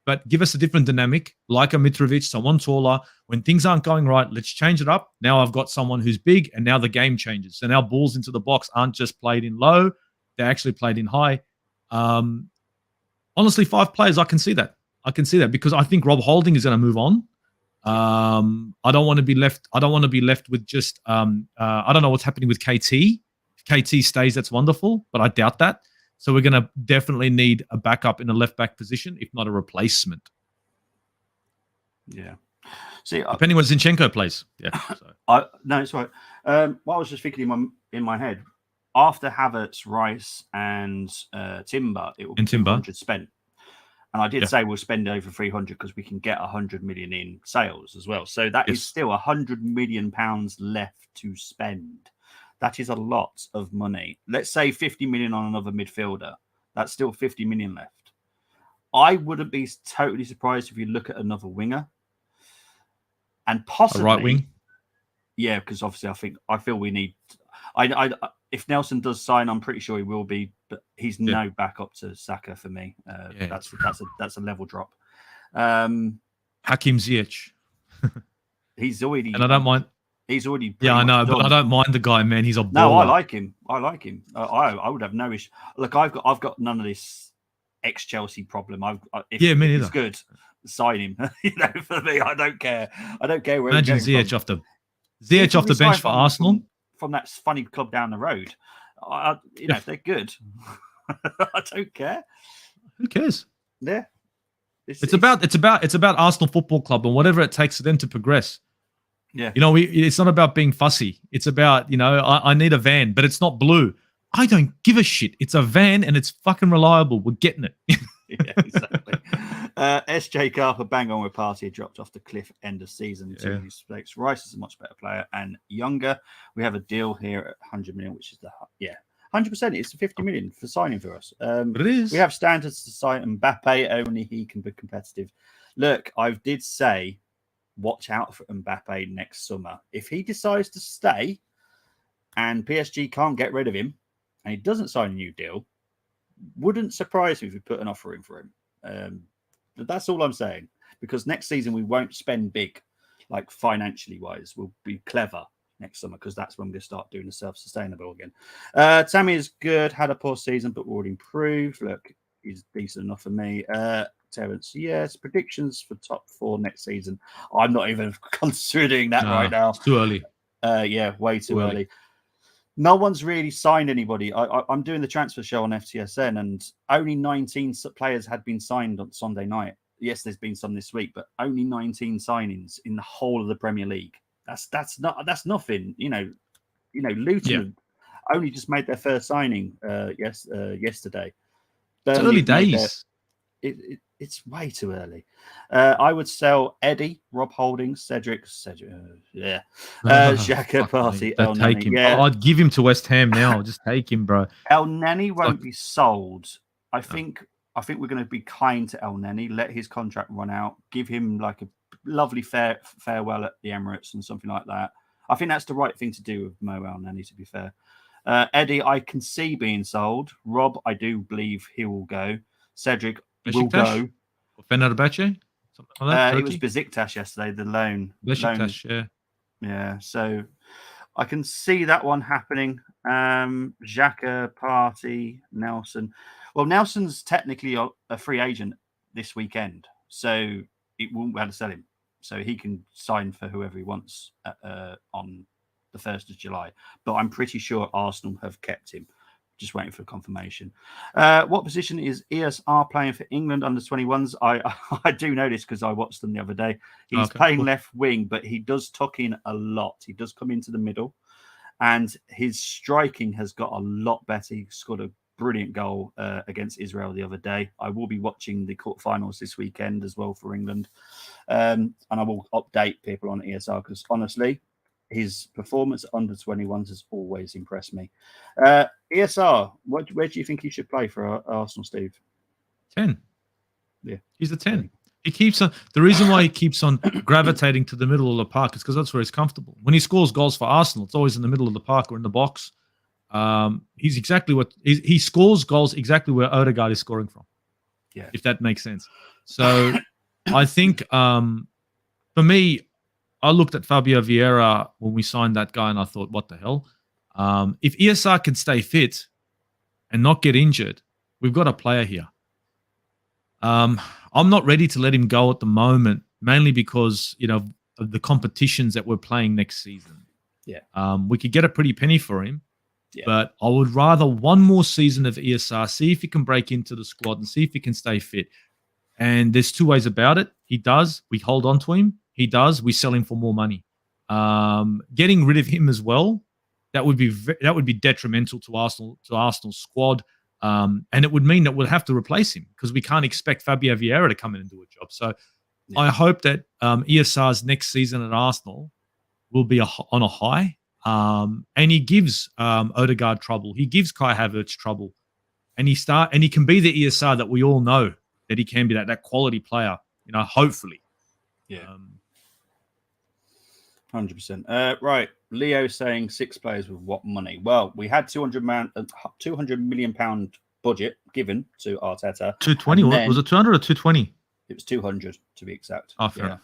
but give us a different dynamic, like a Mitrovic, someone taller. When things aren't going right, let's change it up. Now I've got someone who's big, and now the game changes. So now balls into the box aren't just played in low; they're actually played in high. Honestly, 5 players, I can see that. Because I think Rob Holding is going to move on. I don't want to be left. I don't want to be left with just. I don't know what's happening with KT. If KT stays, that's wonderful, but I doubt that. So we're going to definitely need a backup in the left back position, if not a replacement. Yeah. See, depending what Zinchenko plays. Yeah. So. No, it's right. What I was just thinking in my head, after Havertz, Rice, and Timber, it will be 200 spent. And I did say we'll spend over 300 because we can get 100 million in sales as well. So that is still 100 million pounds left to spend. That is a lot of money. Let's say 50 million on another midfielder. That's still 50 million left. I wouldn't be totally surprised if you look at another winger. And possibly a right wing. Yeah, because obviously I feel we need. If Nelson does sign, I'm pretty sure he will be, but he's no backup to Saka for me. That's a level drop. Hakim Ziyech. He's already, and I don't mind. He's already. Yeah, I know, but I don't mind the guy, man. He's a baller. No, I like him. I would have no issue. Look, I've got none of this ex-Chelsea problem. If he's good, sign him. For me, I don't care. I don't care where. Imagine Ziyech off the bench for Arsenal. From that funny club down the road, if they're good, I don't care. Who cares? Yeah, it's about Arsenal Football Club and whatever it takes for them to progress. Yeah, it's not about being fussy. It's about I need a van, but it's not blue. I don't give a shit. It's a van and it's fucking reliable. We're getting it. Yeah, exactly. SJ Carper, bang on with Party, dropped off the cliff end of season. Rice is a much better player and younger. We have a deal here at 100 million, which is 100%. It's 50 million for signing for us. But it is. We have standards to sign Mbappe. Only he can be competitive. Look, I did say, watch out for Mbappe next summer. If he decides to stay and PSG can't get rid of him and he doesn't sign a new deal, wouldn't surprise me if we put an offer in for him. But that's all I'm saying, because next season we won't spend big, like financially wise. We'll be clever next summer because that's when we'll start doing the self-sustainable again. Tammy is good, had a poor season, but will improve. Look, he's decent enough for me. Terence, yes. Predictions for top 4 next season. I'm not even considering that right now. It's too early. Way too early. No one's really signed anybody. I'm doing the transfer show on FTSN, and only 19 players had been signed on Sunday night. Yes, there's been some this week, but only 19 signings in the whole of the Premier League. That's nothing. Luton only just made their first signing yesterday. It's early days. It's way too early. I would sell Eddie, Rob Holding, Cedric, Xhaka, Party, El Neni. Yeah, I'd give him to West Ham now. Just take him, bro. El Neni won't be sold. I think we're going to be kind to El Neni. Let his contract run out. Give him like a lovely farewell at the Emirates and something like that. I think that's the right thing to do with Mo El Neni, to be fair. Eddie, I can see being sold. Rob, I do believe he will go. Cedric will go. Fenerbahce? Something like that? It was Besiktas yesterday, the loan. Besiktas, yeah. So I can see that one happening. Xhaka, Party, Nelson. Well, Nelson's technically a free agent this weekend, so it won't be able to sell him. So he can sign for whoever he wants on the 1st of July. But I'm pretty sure Arsenal have kept him. Just waiting for confirmation. What position is ESR playing for England under 21s? I do know this because I watched them the other day. He's playing left wing, but he does tuck in a lot. He does come into the middle, and his striking has got a lot better. He scored a brilliant goal against Israel the other day. I will be watching the quarterfinals this weekend as well for England, and I will update people on ESR because honestly, his performance under 21s has always impressed me. ESR, where do you think he should play for Arsenal, Steve? 10. Yeah, he's a 10. He keeps on. The reason why he keeps on gravitating to the middle of the park is because that's where he's comfortable. When he scores goals for Arsenal, it's always in the middle of the park or in the box. He's exactly what he scores goals exactly where Odegaard is scoring from. Yeah, if that makes sense. So I think for me, I looked at Fabio Vieira when we signed that guy, and I thought, what the hell? If ESR can stay fit and not get injured, we've got a player here. I'm not ready to let him go at the moment, mainly because of the competitions that we're playing next season. Yeah, we could get a pretty penny for him, but I would rather one more season of ESR, see if he can break into the squad and see if he can stay fit. And there's two ways about it. He does. We hold on to him. He does. We sell him for more money. Getting rid of him as well, that would be detrimental to Arsenal's squad, and it would mean that we'll have to replace him because we can't expect Fabio Vieira to come in and do a job. So I hope that ESR's next season at Arsenal will be on a high, and he gives Odegaard trouble. He gives Kai Havertz trouble, and he can be the ESR that we all know that he can be, that quality player. Hopefully. Yeah. 100%. Right. Leo saying 6 players with what money? Well, we had £200 million budget given to Arteta. 220. Was it 200 or 220? It was 200 to be exact. Oh, fair enough.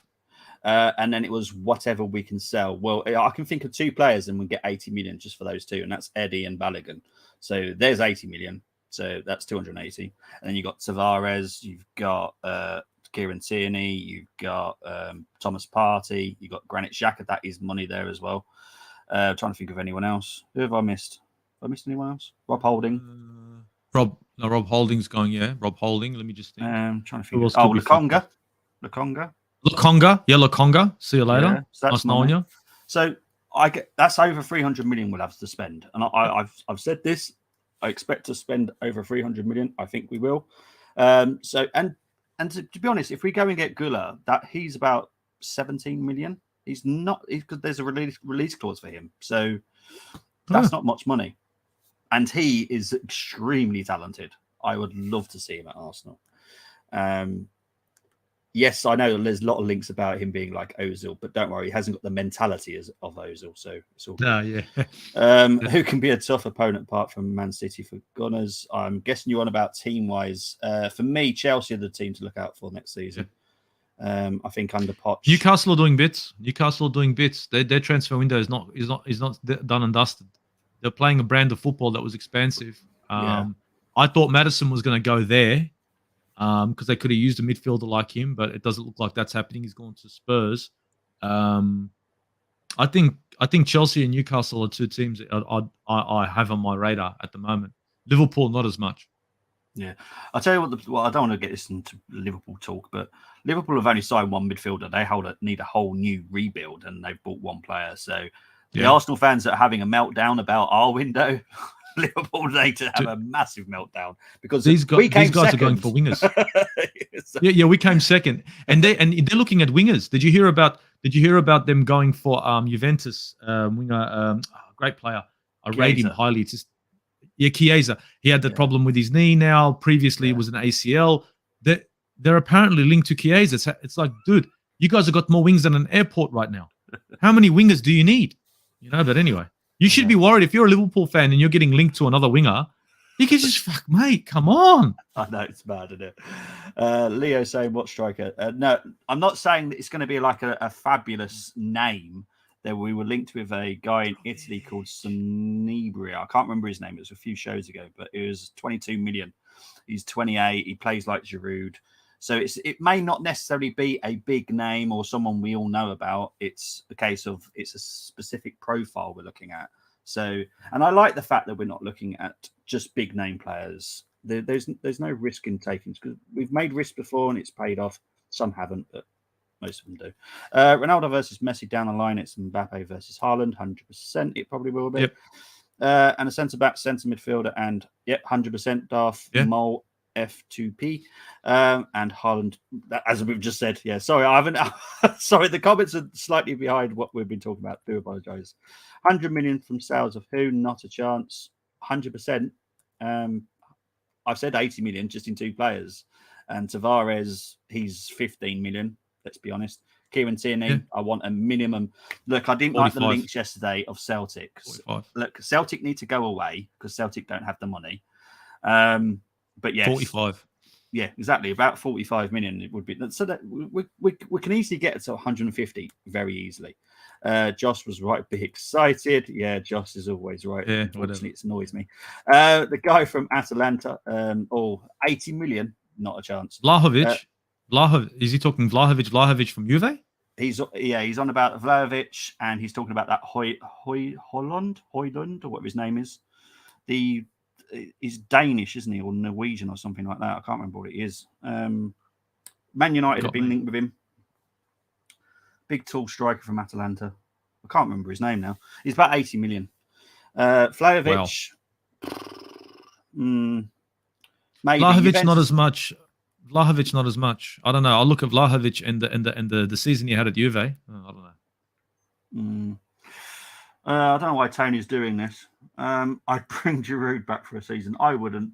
And then it was whatever we can sell. Well, I can think of 2 players and we get 80 million just for those 2, and that's Eddie and Balogun. So there's 80 million. So that's 280. And then you've got Tavares, you've got Kieran Tierney, you've got Thomas Partey, you've got Granit Xhaka. That is money there as well. Trying to think of anyone else. Who have I missed? Have I missed anyone else? Rob Holding. Rob Holding's going, yeah. Rob Holding. Let me just think. Trying to think. Lokonga. Lokonga. Yeah, Lokonga. See you later. Yeah, so nice knowing you. So that's over 300 million we'll have to spend. And I've said this. I expect to spend over 300 million. I think we will. And to be honest, if we go and get Güler, that he's about 17 million. He's not, because there's a release clause for him. So that's not much money. And he is extremely talented. I would love to see him at Arsenal. Yes, I know there's a lot of links about him being like Ozil, but don't worry, he hasn't got the mentality of Ozil. So it's all good. No, yeah. Who can be a tough opponent apart from Man City for Gunners? I'm guessing you're on about team-wise. For me, Chelsea are the team to look out for next season. I think under Poch. Newcastle are doing bits. Their transfer window is not done and dusted. They're playing a brand of football that was expansive. I thought Maddison was going to go there. Because they could have used a midfielder like him, but it doesn't look like that's happening. He's gone to Spurs. I think Chelsea and Newcastle are 2 teams that I have on my radar at the moment. Liverpool, not as much. Yeah, I'll tell you what. I don't want to get this into Liverpool talk, but Liverpool have only signed 1 midfielder. They need a whole new rebuild, and they've bought 1 player. So the Arsenal fans that are having a meltdown about our window. Liverpool need to have a massive meltdown because these guys are going for wingers. Yeah, we came second, and they're looking at wingers. Did you hear about them going for Juventus winger? Great player. I rate him highly. It's just Chiesa. He had that problem with his knee. Now, previously it was an ACL. They're apparently linked to Chiesa. It's like, dude, you guys have got more wings than an airport right now. How many wingers do you need? But anyway. You should be worried if you're a Liverpool fan and you're getting linked to another winger. You can just mate, come on. I know it's bad, isn't it? Leo saying what striker? No, I'm not saying that it's going to be like a fabulous name. That we were linked with a guy in Italy called Sanibria. I can't remember his name. It was a few shows ago, but it was 22 million. He's 28. He plays like Giroud. So it may not necessarily be a big name or someone we all know about. It's a case of it's a specific profile we're looking at. So, and I like the fact that we're not looking at just big name players. There's no risk in taking, because we've made risk before and it's paid off. Some haven't, but most of them do. Ronaldo versus Messi down the line. It's Mbappe versus Haaland. 100%. It probably will be. Yep. And a centre back, centre midfielder, and 100% Darth Mole F2P. And Haaland, as we've just said. Yeah, sorry, I haven't. Sorry, the comments are slightly behind what we've been talking about. Do apologise. 100 million from sales of who? Not a chance. 100%. I've said 80 million just in 2 players. And Tavares, he's 15 million. Let's be honest. Kieran Tierney, I want a minimum. Look, I didn't 45. like the links yesterday of Celtic. 45. Look, Celtic need to go away because Celtic don't have the money. But yes, 45. Yeah, exactly. About 45 million it would be. So that we can easily get to 150 very easily. Josh was right, be excited. Yeah, Josh is always right. Yeah, unfortunately, it annoys me. The guy from Atalanta, 80 million, not a chance. Vlahovic. Is he talking Vlahovic from Juve? He's on about Vlahovic, and he's talking about that Højlund, or whatever his name is. He's Danish, isn't he, or Norwegian or something like that? I can't remember what it is. Man United have been linked with him. Big tall striker from Atalanta. I can't remember his name now. He's about 80 million. Vlahovic. Maybe. Vlahovic not as much. Vlahovic not as much. I don't know. I'll look at Vlahovic and the season he had at Juve. I don't know. I don't know why Tony's doing this. I'd bring Giroud back for a season. I wouldn't.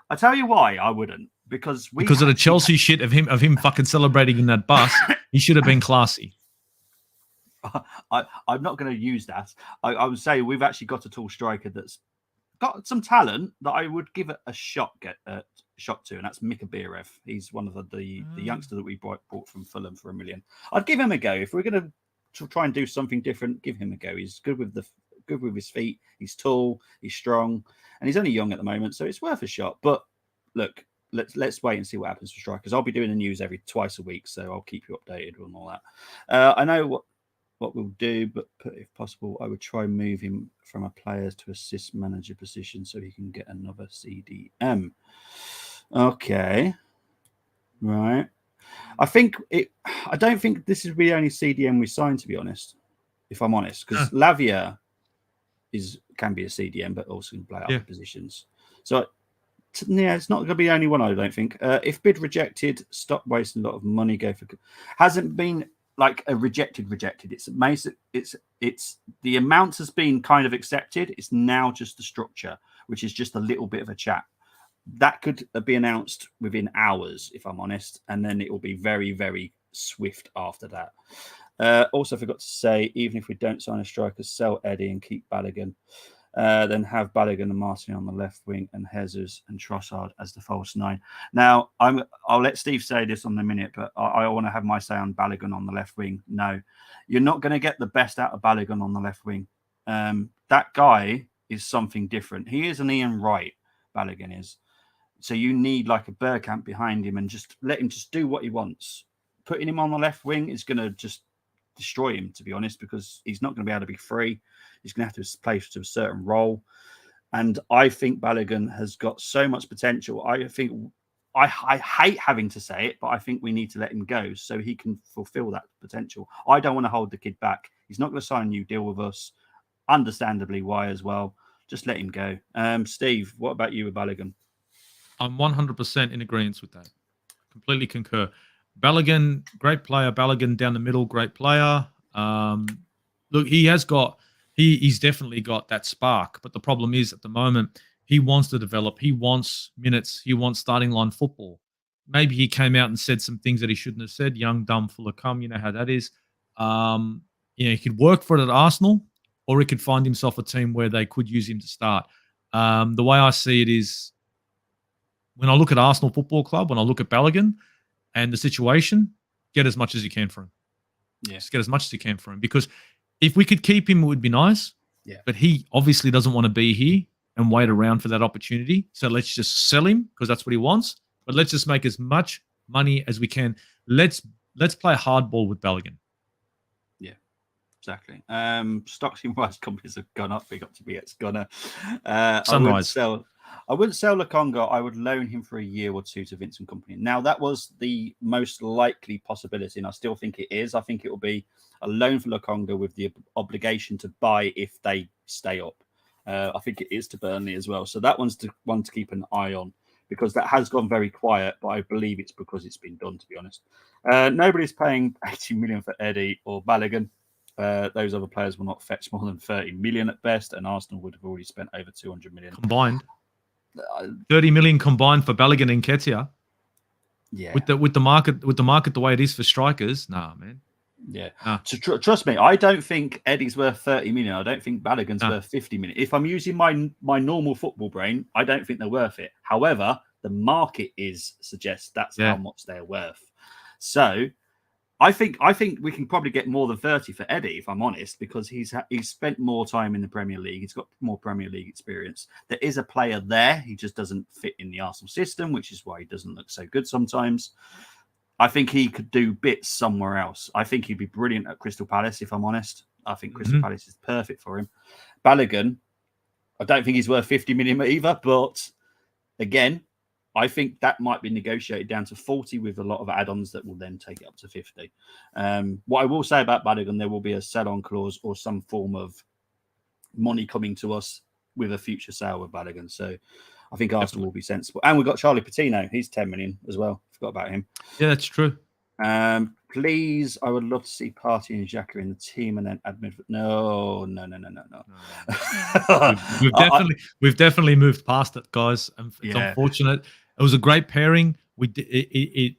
I tell you why I wouldn't. Because of the Chelsea shit of him fucking celebrating in that bus. He should have been classy. I'm not going to use that. I would say we've actually got a tall striker that's got some talent that I would give it a shot to, and that's Mika Bieref. He's one of the youngster that we bought from Fulham for $1 million. I'd give him a go. If we're going to try and do something different, give him a go. He's good with his feet. He's tall. He's strong, and he's only young at the moment, so it's worth a shot. But look, let's wait and see what happens for strikers. I'll be doing the news twice a week, so I'll keep you updated on all that. I know what we'll do, but if possible, I would try and move him from a players to assist manager position so he can get another CDM. Okay, right. I don't think this is the only CDM we signed, to be honest. If I'm honest, because Lavia can be a CDM, but also can play other positions. So it's not going to be the only one. I don't think. If bid rejected, stop wasting a lot of money. Go for hasn't been like a rejected. It's amazing. It's the amount has been kind of accepted. It's now just the structure, which is just a little bit of a chat. That could be announced within hours, if I'm honest, and then it will be very, very swift after that. Also forgot to say, even if we don't sign a striker, sell Eddie and keep Balogun. Then have Balogun and Martin on the left wing and Jesus and Trossard as the false 9. Now, I'll let Steve say this on the minute, but I want to have my say on Balogun on the left wing. No, you're not going to get the best out of Balogun on the left wing. That guy is something different. He is an Ian Wright, Balogun is. So you need like a Bergkamp behind him and just let him just do what he wants. Putting him on the left wing is going to just destroy him, to be honest, because he's not going to be able to be free. He's going to have to play to a certain role. And I think Balogun has got so much potential. I hate having to say it, but I think we need to let him go so he can fulfill that potential. I don't want to hold the kid back. He's not going to sign a new deal with us. Understandably, why as well. Just let him go. Steve, what about you with Balogun? I'm 100% in agreement with that. Completely concur. Balogun, great player. Balogun down the middle, great player. Look, he's definitely got that spark. But the problem is, at the moment, he wants to develop. He wants minutes. He wants starting line football. Maybe he came out and said some things that he shouldn't have said. Young, dumb, full of cum. You know how that is. He could work for it at Arsenal, or he could find himself a team where they could use him to start. The way I see it is, when I look at Arsenal Football Club, when I look at Balogun and the situation, get as much as you can for him. Yeah. Just get as much as you can for him. Because if we could keep him, it would be nice. Yeah. But he obviously doesn't want to be here and wait around for that opportunity. So let's just sell him because that's what he wants. But let's just make as much money as we can. Let's play hardball with Balogun. Yeah. Exactly. Stocks in Rice companies have gone up. Big up to BX Gunner. I Sunrise. wouldn't sell Lukonga. I would loan him for a year or two to Vincent Company. Now that was the most likely possibility, and I still think it is. I think it will be a loan for Lukonga with the obligation to buy if they stay up. I think it is to Burnley as well. So that one's one to keep an eye on, because that has gone very quiet, but I believe it's because it's been done, to be honest. Nobody's paying 80 million for Eddie or Balogun. Those other players will not fetch more than 30 million at best, and Arsenal would have already spent over 200 million. Combined. 30 million combined for Balogun and Nketiah. Yeah. With the market the way it is for strikers, nah, man. Yeah. So trust me, I don't think Eddie's worth 30 million. I don't think Balogun's worth 50 million. If I'm using my normal football brain, I don't think they're worth it. However, the market suggests that's how much they're worth. So I think we can probably get more than 30 for Eddie, if I'm honest, because he's spent more time in the Premier League. He's got more Premier League experience. There is a player there. He just doesn't fit in the Arsenal system, which is why he doesn't look so good sometimes. I think he could do bits somewhere else. I think he'd be brilliant at Crystal Palace, if I'm honest. I think Crystal Palace is perfect for him. Balogun, I don't think he's worth 50 million either, but again, I think that might be negotiated down to 40 with a lot of add-ons that will then take it up to 50. What I will say about Balogun, there will be a sell-on clause or some form of money coming to us with a future sale with Balogun. So I think Arsenal will be sensible. And we've got Charlie Patino. He's 10 million as well. Forgot about him. Yeah, that's true. Please, I would love to see Partey and Xhaka in the team and then admit. No. We've definitely moved past it, guys. It's unfortunate. It was a great pairing. It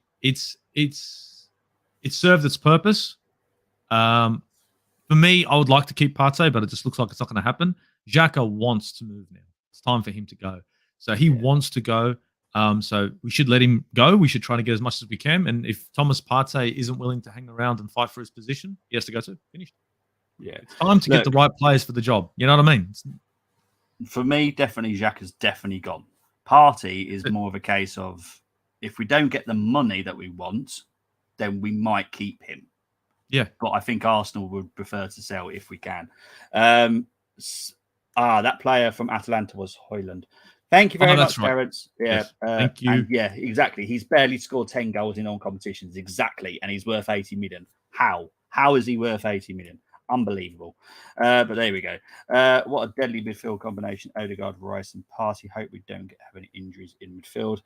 served its purpose. For me, I would like to keep Partey, but it just looks like it's not going to happen. Xhaka wants to move now. It's time for him to go. So he wants to go. So we should let him go. We should try to get as much as we can. And if Thomas Partey isn't willing to hang around and fight for his position, he has to go too. Finished. Yeah. It's time to get the right players for the job. You know what I mean? For me, definitely Xhaka's definitely gone. Partey is more of a case of, if we don't get the money that we want, then we might keep him. Yeah. But I think Arsenal would prefer to sell if we can. That player from Atalanta was Højlund. Thank you very much, Terence. Right. Yeah. Yes. Thank you. Yeah, exactly. He's barely scored 10 goals in all competitions. Exactly. And he's worth 80 million. How? How is he worth 80 million? Unbelievable. But there we go. What a deadly midfield combination. Odegaard, Rice, and Partey. Hope we don't have any injuries in midfield.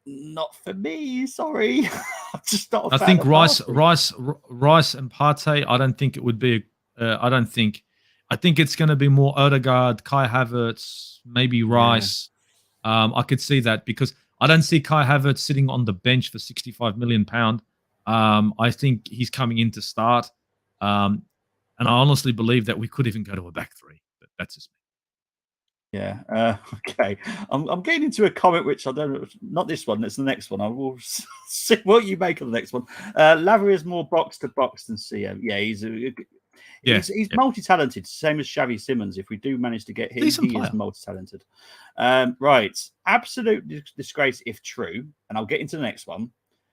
Not for me. Sorry. I'm just not a fan. I think of Rice and Partey. I don't think it would be. I think it's going to be more Odegaard, Kai Havertz, maybe Rice. Yeah. I could see that because I don't see Kai Havertz sitting on the bench for £65 million. I think he's coming in to start. And I honestly believe that we could even go to a back three. But that's just me. Yeah. Okay. I'm getting into a comment which I don't know. Not this one. It's the next one. I will see what you make of the next one. Lavery is more box to box than CM. Yeah, he's multi-talented, same as Xavi Simons. If we do manage to get him, he is multi-talented. Right. Absolute disgrace if true. And I'll get into the next one.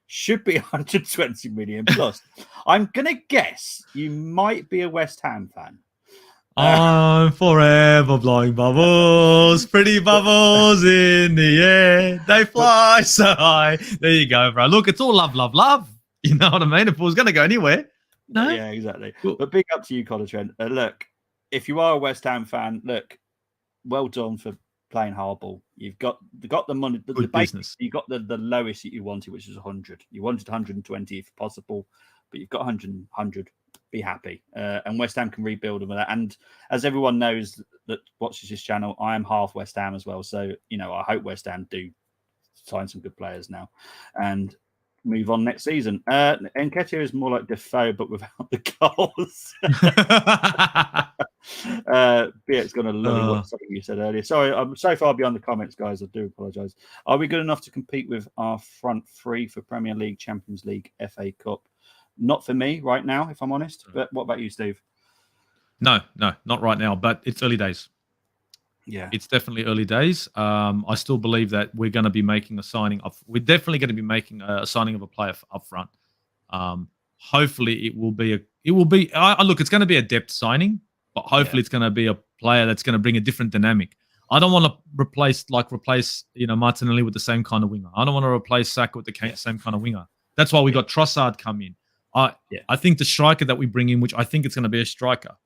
Should be 120 million plus. I'm going to guess you might be a West Ham fan. I'm forever blowing bubbles, pretty bubbles in the air. They fly so high. There you go, bro. Look, it's all love, love, love. You know what I mean? If it was going to go anywhere. No? Yeah, exactly. Cool. But big up to you, Connor Trent. Look, if you are a West Ham fan, look, well done for playing hardball. You've got the money, the business. You got the lowest that you wanted, which was 100. You wanted 120 if possible, but you've got 100. Be happy. And West Ham can rebuild them with that. And as everyone knows that watches this channel, I am half West Ham as well. So, I hope West Ham do sign some good players now and move on next season. Nketiah is more like Defoe, but without the goals. Beat's going to love something you said earlier. Sorry, I'm so far beyond the comments, guys. I do apologise. Are we good enough to compete with our front three for Premier League, Champions League, FA Cup? Not for me right now, if I'm honest. But what about you, Steve? No, not right now. But it's early days. Yeah, it's definitely early days. I still believe that we're going to be making a signing of. We're definitely going to be making a signing of a player up front. hopefully it will be look, it's going to be a depth signing, but hopefully it's going to be a player that's going to bring a different dynamic. I don't want to replace Martinelli with the same kind of winger. I don't want to replace Saka with the same kind of winger. That's why we got Trossard come in. I think the striker that we bring in, which I think it's going to be a striker,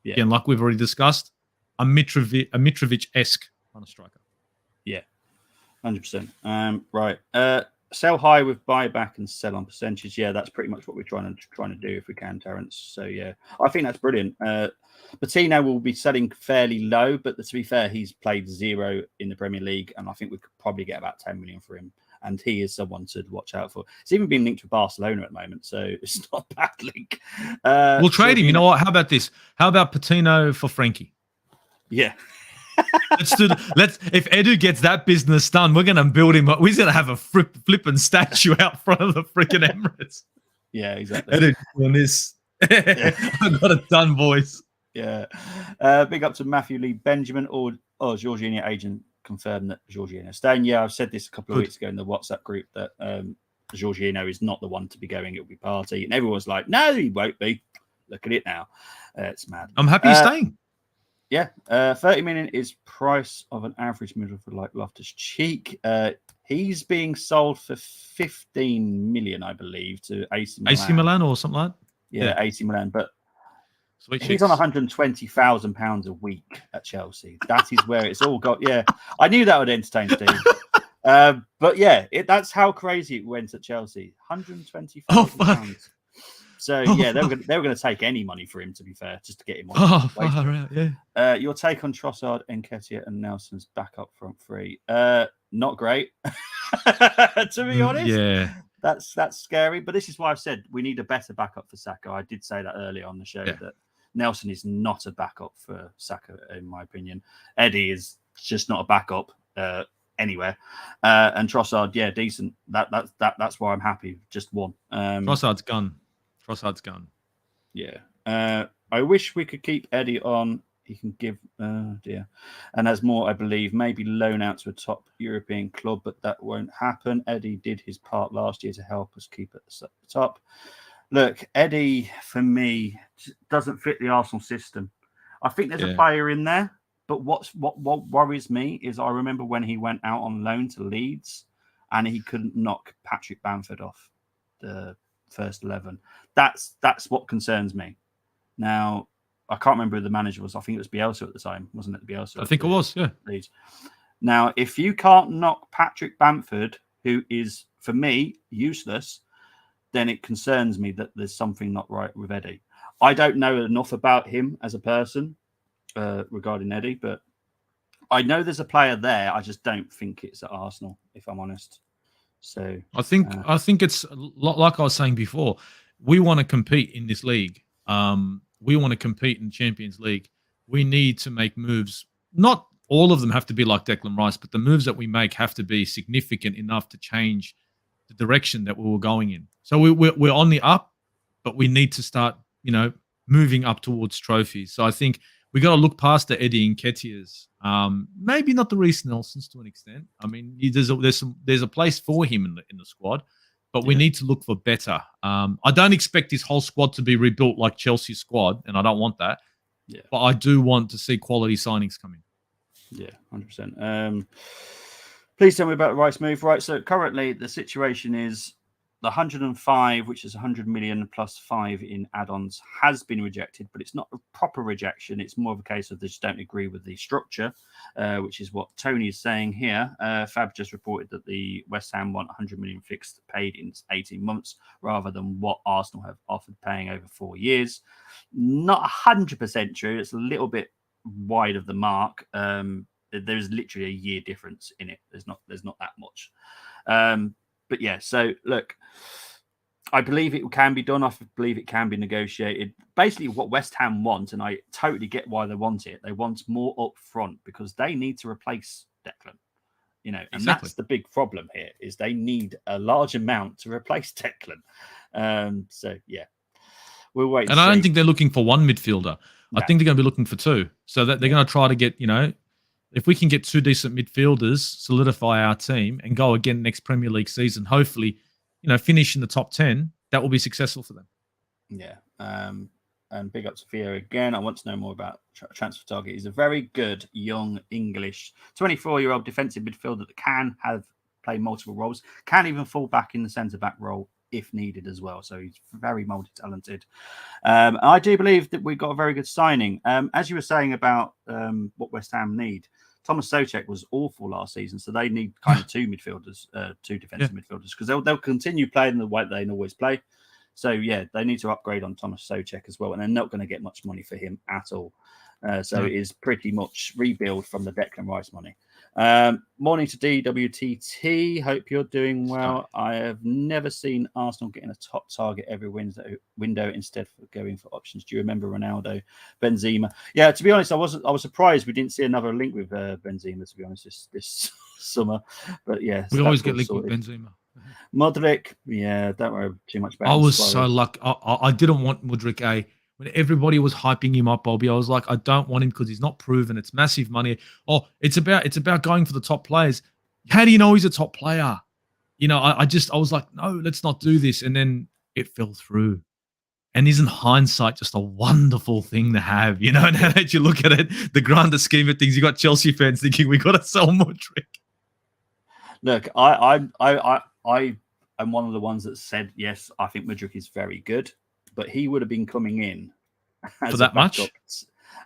again, like we've already discussed, a Mitrovic-esque kind of striker. Yeah, 100%. Right. Sell high with buyback and sell on percentage. Yeah, that's pretty much what we're trying to do if we can, Terence. So yeah, I think that's brilliant. Patino will be selling fairly low, but to be fair, he's played 0 in the Premier League, and I think we could probably get about 10 million for him. And he is someone to watch out for. It's even been linked with Barcelona at the moment, so it's not a bad link. We'll trade him. You know what? How about this? How about Patino for Frankie? Yeah. If Edu gets that business done, we're gonna build him up. We're gonna have a flipping statue out front of the freaking Emirates. Yeah, exactly. Edu doing this. I got it done, boys. Yeah. Big up to Matthew Lee Benjamin or Jorginho agent confirmed that Jorginho is staying. Yeah, I've said this a couple of weeks ago in the WhatsApp group that Jorginho is not the one to be going. It'll be Partey, and everyone's like, "No, he won't be." Look at it now. It's mad. I'm happy he's staying. Yeah, 30 million is price of an average midfielder like Loftus-Cheek. He's being sold for 15 million, I believe, to AC Milan. AC Milan or something like that? Yeah, AC Milan. But Sweet he's on £120,000 a week at Chelsea. That is where it's all got. Yeah, I knew that would entertain Steve. But yeah, that's how crazy it went at Chelsea. £120,000. Oh, fuck. So yeah, they were going to take any money for him. To be fair, just to get him on. Oh, far out, yeah. Your take on Trossard, Nketiah, and Nelson's backup front three? Not great, to be honest. Yeah, that's scary. But this is why I've said we need a better backup for Saka. I did say that earlier on the show that Nelson is not a backup for Saka, in my opinion. Eddie is just not a backup anywhere. And Trossard, yeah, decent. That's why I'm happy. Just one. Trossard's gone. Yeah. I wish we could keep Eddie on. He can give, and has more, I believe, maybe loan out to a top European club, but that won't happen. Eddie did his part last year to help us keep at the top. Look, Eddie, for me, doesn't fit the Arsenal system. I think there's a player in there, but what worries me is I remember when he went out on loan to Leeds and he couldn't knock Patrick Bamford off the first 11. That's what concerns me. Now, I can't remember who the manager was. I think it was Bielsa at the time, wasn't it? Bielsa. I think it was, yeah. Leeds. Now, if you can't knock Patrick Bamford, who is, for me, useless, then it concerns me that there's something not right with Eddie. I don't know enough about him as a person regarding Eddie, but I know there's a player there. I just don't think it's at Arsenal, if I'm honest. So I think it's like I was saying before. We want to compete in this league. We want to compete in Champions League. We need to make moves. Not all of them have to be like Declan Rice, but the moves that we make have to be significant enough to change the direction that we were going in. So we're on the up, but we need to start, moving up towards trophies. So I think we got to look past the Eddie Nketiahs. Maybe not the Reece Nelsons to an extent. I mean, there's a place for him in the squad, but we need to look for better. I don't expect this whole squad to be rebuilt like Chelsea's squad, and I don't want that. Yeah. But I do want to see quality signings come in. Yeah, 100%. Please tell me about the Rice move. Right, so currently the situation is the 105, which is 100 million plus 5 in add-ons, has been rejected, but it's not a proper rejection. It's more of a case of they just don't agree with the structure, which is what Tony is saying here. Fab just reported that the West Ham want 100 million fixed paid in 18 months rather than what Arsenal have offered paying over 4 years. Not 100% true. It's a little bit wide of the mark. There's literally a year difference in it. There's not that much. But yeah, so look, I believe it can be done. I believe it can be negotiated. Basically, what West Ham want, and I totally get why they want it. They want more up front because they need to replace Declan. And that's the big problem here is they need a large amount to replace Declan. So yeah, we'll wait. And I don't think they're looking for one midfielder. No. I think they're going to be looking for two. So that they're going to try to get, if we can get two decent midfielders, solidify our team and go again next Premier League season, hopefully, finish in the top 10, that will be successful for them. Yeah. And big up to Theo again. I want to know more about transfer target. He's a very good young English 24-year-old defensive midfielder that can play multiple roles, can even fall back in the centre back role if needed as well. So he's very multi-talented. I do believe that we got a very good signing. As you were saying about what West Ham need, Thomas Souček was awful last season, so they need kind of two midfielders, two defensive midfielders, because they'll continue playing the way they always play. So, yeah, they need to upgrade on Thomas Souček as well, and they're not going to get much money for him at all. It is pretty much rebuild from the Declan Rice money. Morning to DWTT. Hope you're doing well. I have never seen Arsenal getting a top target every window instead of going for options. Do you remember Ronaldo, Benzema? Yeah, to be honest, I was surprised we didn't see another link with Benzema, to be honest, this summer. But, yeah. We always get linked with Benzema. Modric, yeah, don't worry too much about I was so lucky. I didn't want Modric, when everybody was hyping him up, Bobby. I was like, I don't want him because he's not proven. It's massive money. Oh, it's about going for the top players. How do you know he's a top player? You know, I was like, no, let's not do this. And then it fell through. And isn't hindsight just a wonderful thing to have? You know, now that you look at it, the grander scheme of things, you got Chelsea fans thinking we got to sell Modric. Look, I'm one of the ones that said, yes, I think Modric is very good, but he would have been coming in for that much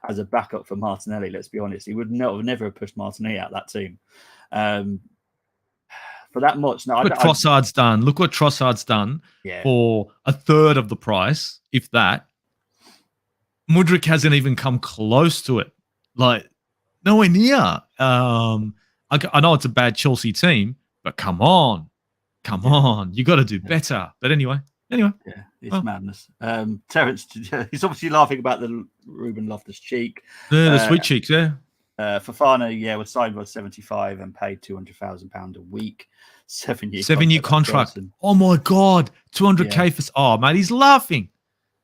as a backup for Martinelli. Let's be honest, he would never have pushed Martinelli out of that team for that much. No, look what Trossard's done. Look what Trossard's done for a third of the price, if that. Modric hasn't even come close to it, like nowhere near. I know it's a bad Chelsea team, but come on, you got to do better. But anyway, yeah, it's madness. Terence, he's obviously laughing about the Ruben Loftus-Cheek. The sweet cheeks, yeah. Fofana, was signed by 75 and paid £200,000 a week. 7-year contract. Oh my God, 200k for. Oh man, he's laughing.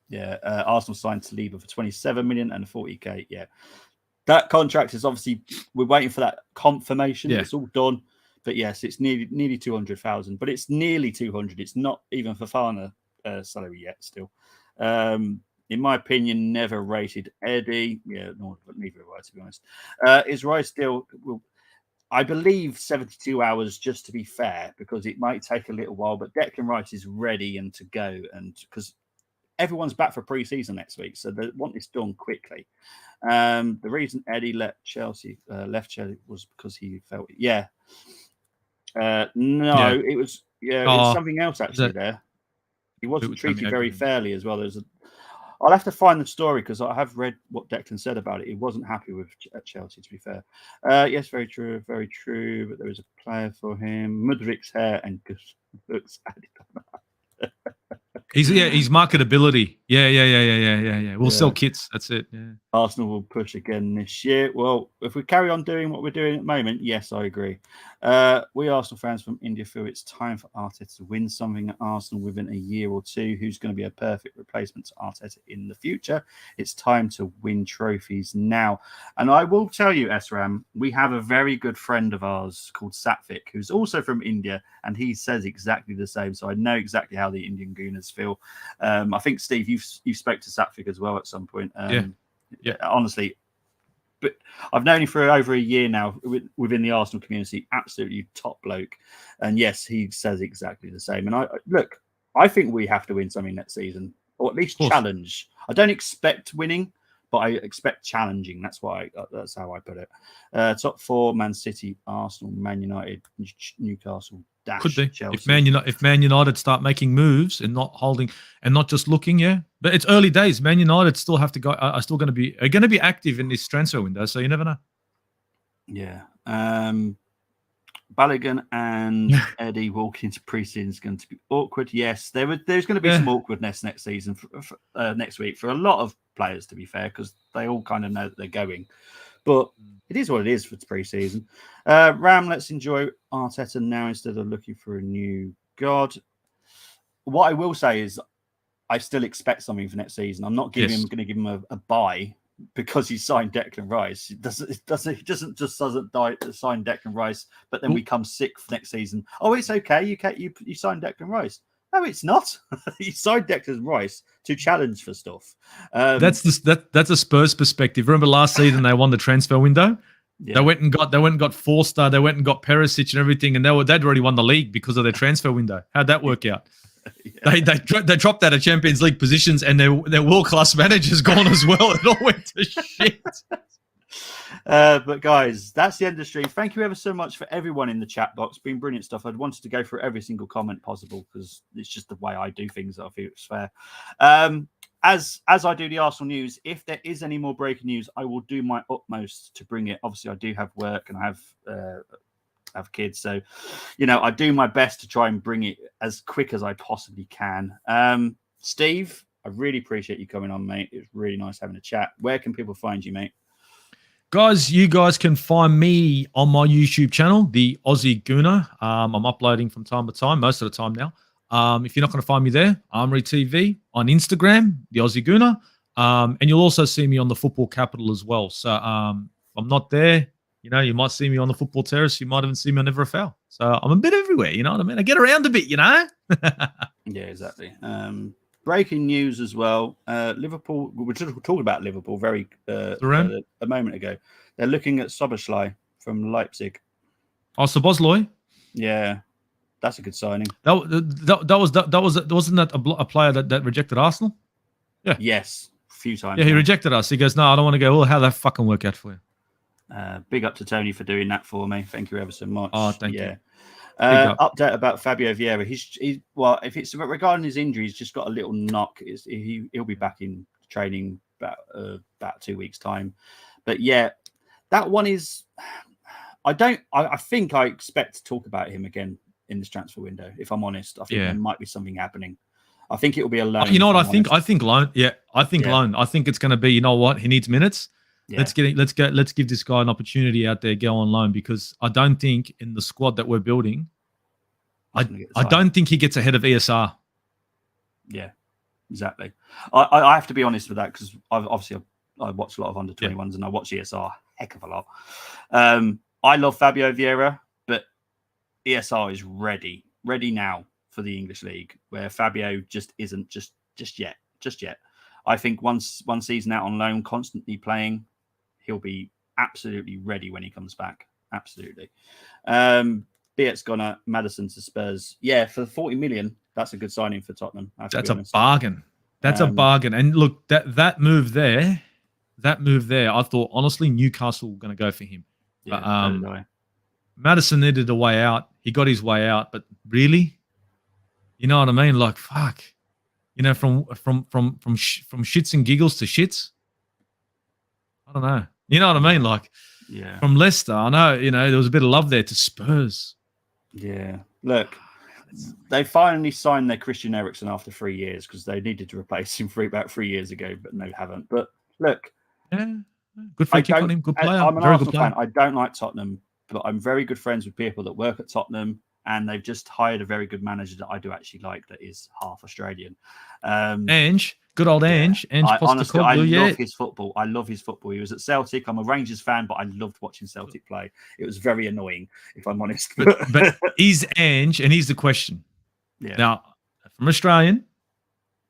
Yeah, Arsenal signed Saliba for 27 million and 40k. Yeah. That contract is obviously, we're waiting for that confirmation. Yeah. It's all done. But yes, it's nearly 200,000. But it's nearly 200. It's not even Fofana salary yet still. In my opinion, never rated Eddie. Yeah, neither have I, to be honest. Is Rice still, I believe 72 hours just to be fair, because it might take a little while. But Declan Rice is ready and to go. And because everyone's back for pre-season next week. So they want this done quickly. The reason Eddie left Chelsea was because he felt it was it's something else actually. There, he wasn't treated very fairly as well. I'll have to find the story because I have read what Declan said about it. He wasn't happy with at Chelsea, to be fair. Yes, very true, very true. But there was a player for him. Mudrik's hair and looks added on that. He's marketability. Yeah. We'll sell kits. That's it. Yeah. Arsenal will push again this year. Well, if we carry on doing what we're doing at the moment, yes, I agree. We Arsenal fans from India feel it's time for Arteta to win something at Arsenal within a year or two. Who's going to be a perfect replacement to Arteta in the future? It's time to win trophies now. And I will tell you, Esram, we have a very good friend of ours called Satvik, who's also from India, and he says exactly the same. So I know exactly how the Indian Gooners feel. I think, Steve, you spoke to Satvik as well at some point. Honestly, but I've known him for over a year now within the Arsenal community. Absolutely top bloke. And yes, he says exactly the same. And I think we have to win something next season, or at least challenge. I don't expect winning, but I expect challenging. That's how I put it. Top four: Man City, Arsenal, Man United, Newcastle. Could be Chelsea. if Man United start making moves and not holding and not just looking, But it's early days. Man United still have to go. Are going to be active in this transfer window. So you never know. Yeah. Balogun and Eddie walking into preseason is going to be awkward. Yes, there's going to be some awkwardness next season, next week for a lot of players. To be fair, because they all kind of know that they're going. But it is what it is for preseason. Ram, let's enjoy Arteta now instead of looking for a new god. What I will say is I still expect something for next season. I'm not going to give him a buy because he signed Declan Rice. He doesn't just sign Declan Rice, but then we come sixth next season. Oh, it's okay. You signed Declan Rice. No, it's not. You signed Declan Rice to challenge for stuff. That's that's a Spurs perspective. Remember last season they won the transfer window. Yeah. They went and got Forster. They went and got Perisic and everything, and they'd already won the league because of their transfer window. How'd that work out? Yeah. They dropped out of Champions League positions, and their world class manager's gone as well. It all went to shit. But guys, that's the end of the stream. Thank you ever so much for everyone in the chat box. Been brilliant stuff. I'd wanted to go through every single comment possible because it's just the way I do things. I feel it's fair. As I do the Arsenal news, if there is any more breaking news, I will do my utmost to bring it. Obviously, I do have work and I have kids, so I do my best to try and bring it as quick as I possibly can. Steve, I really appreciate you coming on, mate. It was really nice having a chat. Where can people find you, mate? Guys, you guys can find me on my YouTube channel, the Aussie Gooner. I'm uploading from time to time, most of the time now. If you're not going to find me there, Armoury TV on Instagram, the Aussie Gooner. And you'll also see me on the Football Capital as well. So if I'm not there, you might see me on the Football Terrace. You might even see me on Never a Foul. So I'm a bit everywhere, you know what I mean? I get around a bit, Yeah, exactly. Breaking news as well. Liverpool, we were talking about Liverpool a moment ago. They're looking at Soboslai from Leipzig. Oh, Szoboszlai? Yeah, that's a good signing. Wasn't that a player that rejected Arsenal? Yeah. Yes, a few times. Yeah, he rejected us. He goes, no, I don't want to go. Well, how'd that fucking work out for you? Big up to Tony for doing that for me. Thank you ever so much. Oh, thank you. Update about Fabio Vieira. He's if it's regarding his injury, he's just got a little knock. He'll be back in training about 2 weeks' time. But yeah, that one is. I think I expect to talk about him again in this transfer window. If I'm honest, I think there might be something happening. I think it will be a loan. You know what I think? I think loan. Yeah, I think loan. I think it's going to be. You know what? He needs minutes. Yeah. Let's give this guy an opportunity out there, go on loan, because I don't think in the squad that we're building, I don't think he gets ahead of ESR. Yeah, exactly. I have to be honest with that because I watch a lot of under 21s and I watch ESR a heck of a lot. I love Fabio Vieira, but ESR is ready now for the English League, where Fabio just isn't just yet. I think once one season out on loan, constantly playing, he'll be absolutely ready when he comes back. Absolutely. Beat's gone at Maddison to Spurs. Yeah, for 40 million, that's a good signing for Tottenham. That's a bargain. That's a bargain. And look, that move there, I thought honestly Newcastle were going to go for him. Yeah, but Maddison needed a way out. He got his way out, but really, you know what I mean? Like fuck. From shits and giggles to shits. I don't know. You know what I mean? Like, from Leicester, I know, there was a bit of love there to Spurs. Yeah. Look, they finally signed their Christian Eriksen after 3 years because they needed to replace him about 3 years ago, but no, haven't. But look. Yeah. Good free kick on him. Good player. I'm an very Arsenal good player. fan. I don't like Tottenham, but I'm very good friends with people that work at Tottenham. And they've just hired a very good manager that I do actually like that is half Australian. Ange, good old Ange. Ange honestly, I love his football. I love his football. He was at Celtic. I'm a Rangers fan, but I loved watching Celtic play. It was very annoying, if I'm honest. But is Ange, and here's the question. Yeah. Now, from Australian,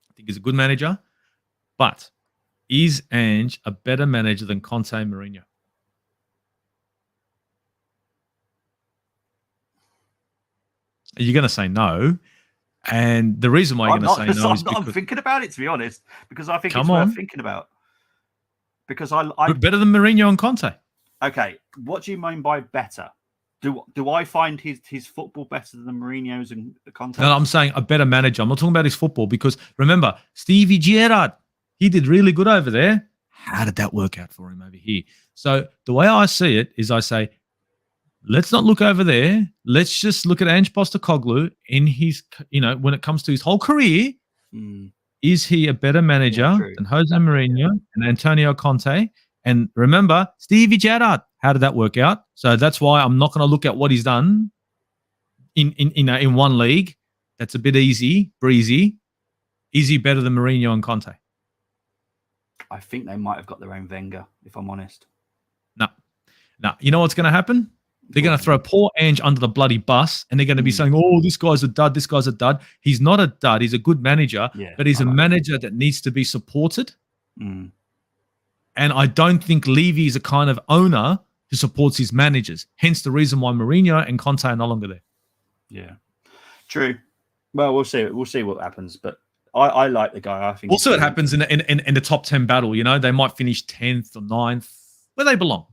I think he's a good manager, but is Ange a better manager than Conte and Mourinho? You're going to say no. And the reason why you're going to say no is because... I'm thinking about it, to be honest, because I think it's worth thinking about. Because I better than Mourinho and Conte. Okay, what do you mean by better? Do I find his football better than Mourinho's and Conte? No, I'm saying a better manager. I'm not talking about his football because, remember, Stevie Gerrard, he did really good over there. How did that work out for him over here? So the way I see it is I say, let's not look over there. Let's just look at Ange Postecoglou in his, when it comes to his whole career. Is he a better manager than Jose Mourinho and Antonio Conte? And remember, Stevie Gerrard, how did that work out? So that's why I'm not going to look at what he's done in one league. That's a bit breezy. Is he better than Mourinho and Conte? I think they might have got their own Wenger, if I'm honest. No. You know what's going to happen? They're going to throw poor Ange under the bloody bus, and they're going to be saying, "Oh, this guy's a dud. This guy's a dud." He's not a dud. He's a good manager, but he's a manager that needs to be supported. And I don't think Levy is a kind of owner who supports his managers. Hence the reason why Mourinho and Conte are no longer there. Yeah, true. Well, we'll see. We'll see what happens, but I like the guy. I think also it happens in the top 10 battle. You know, they might finish 10th or 9th where they belong.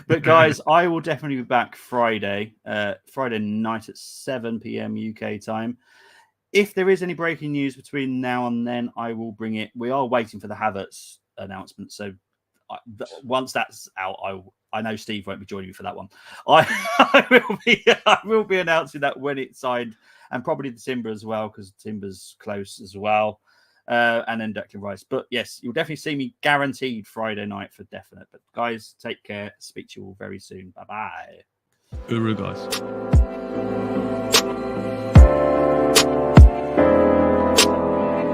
But guys, I will definitely be back Friday night at 7 p.m. UK time. If there is any breaking news between now and then, I will bring it. We are waiting for the Havertz announcement, so once that's out, I know Steve won't be joining me for that one. I will be announcing that when it's signed, and probably the Timber as well, because Timber's close as well, and then Declan Rice. But yes, you'll definitely see me guaranteed Friday night for definite. But guys, take care. Speak to you all very soon. Bye bye. Uru guys.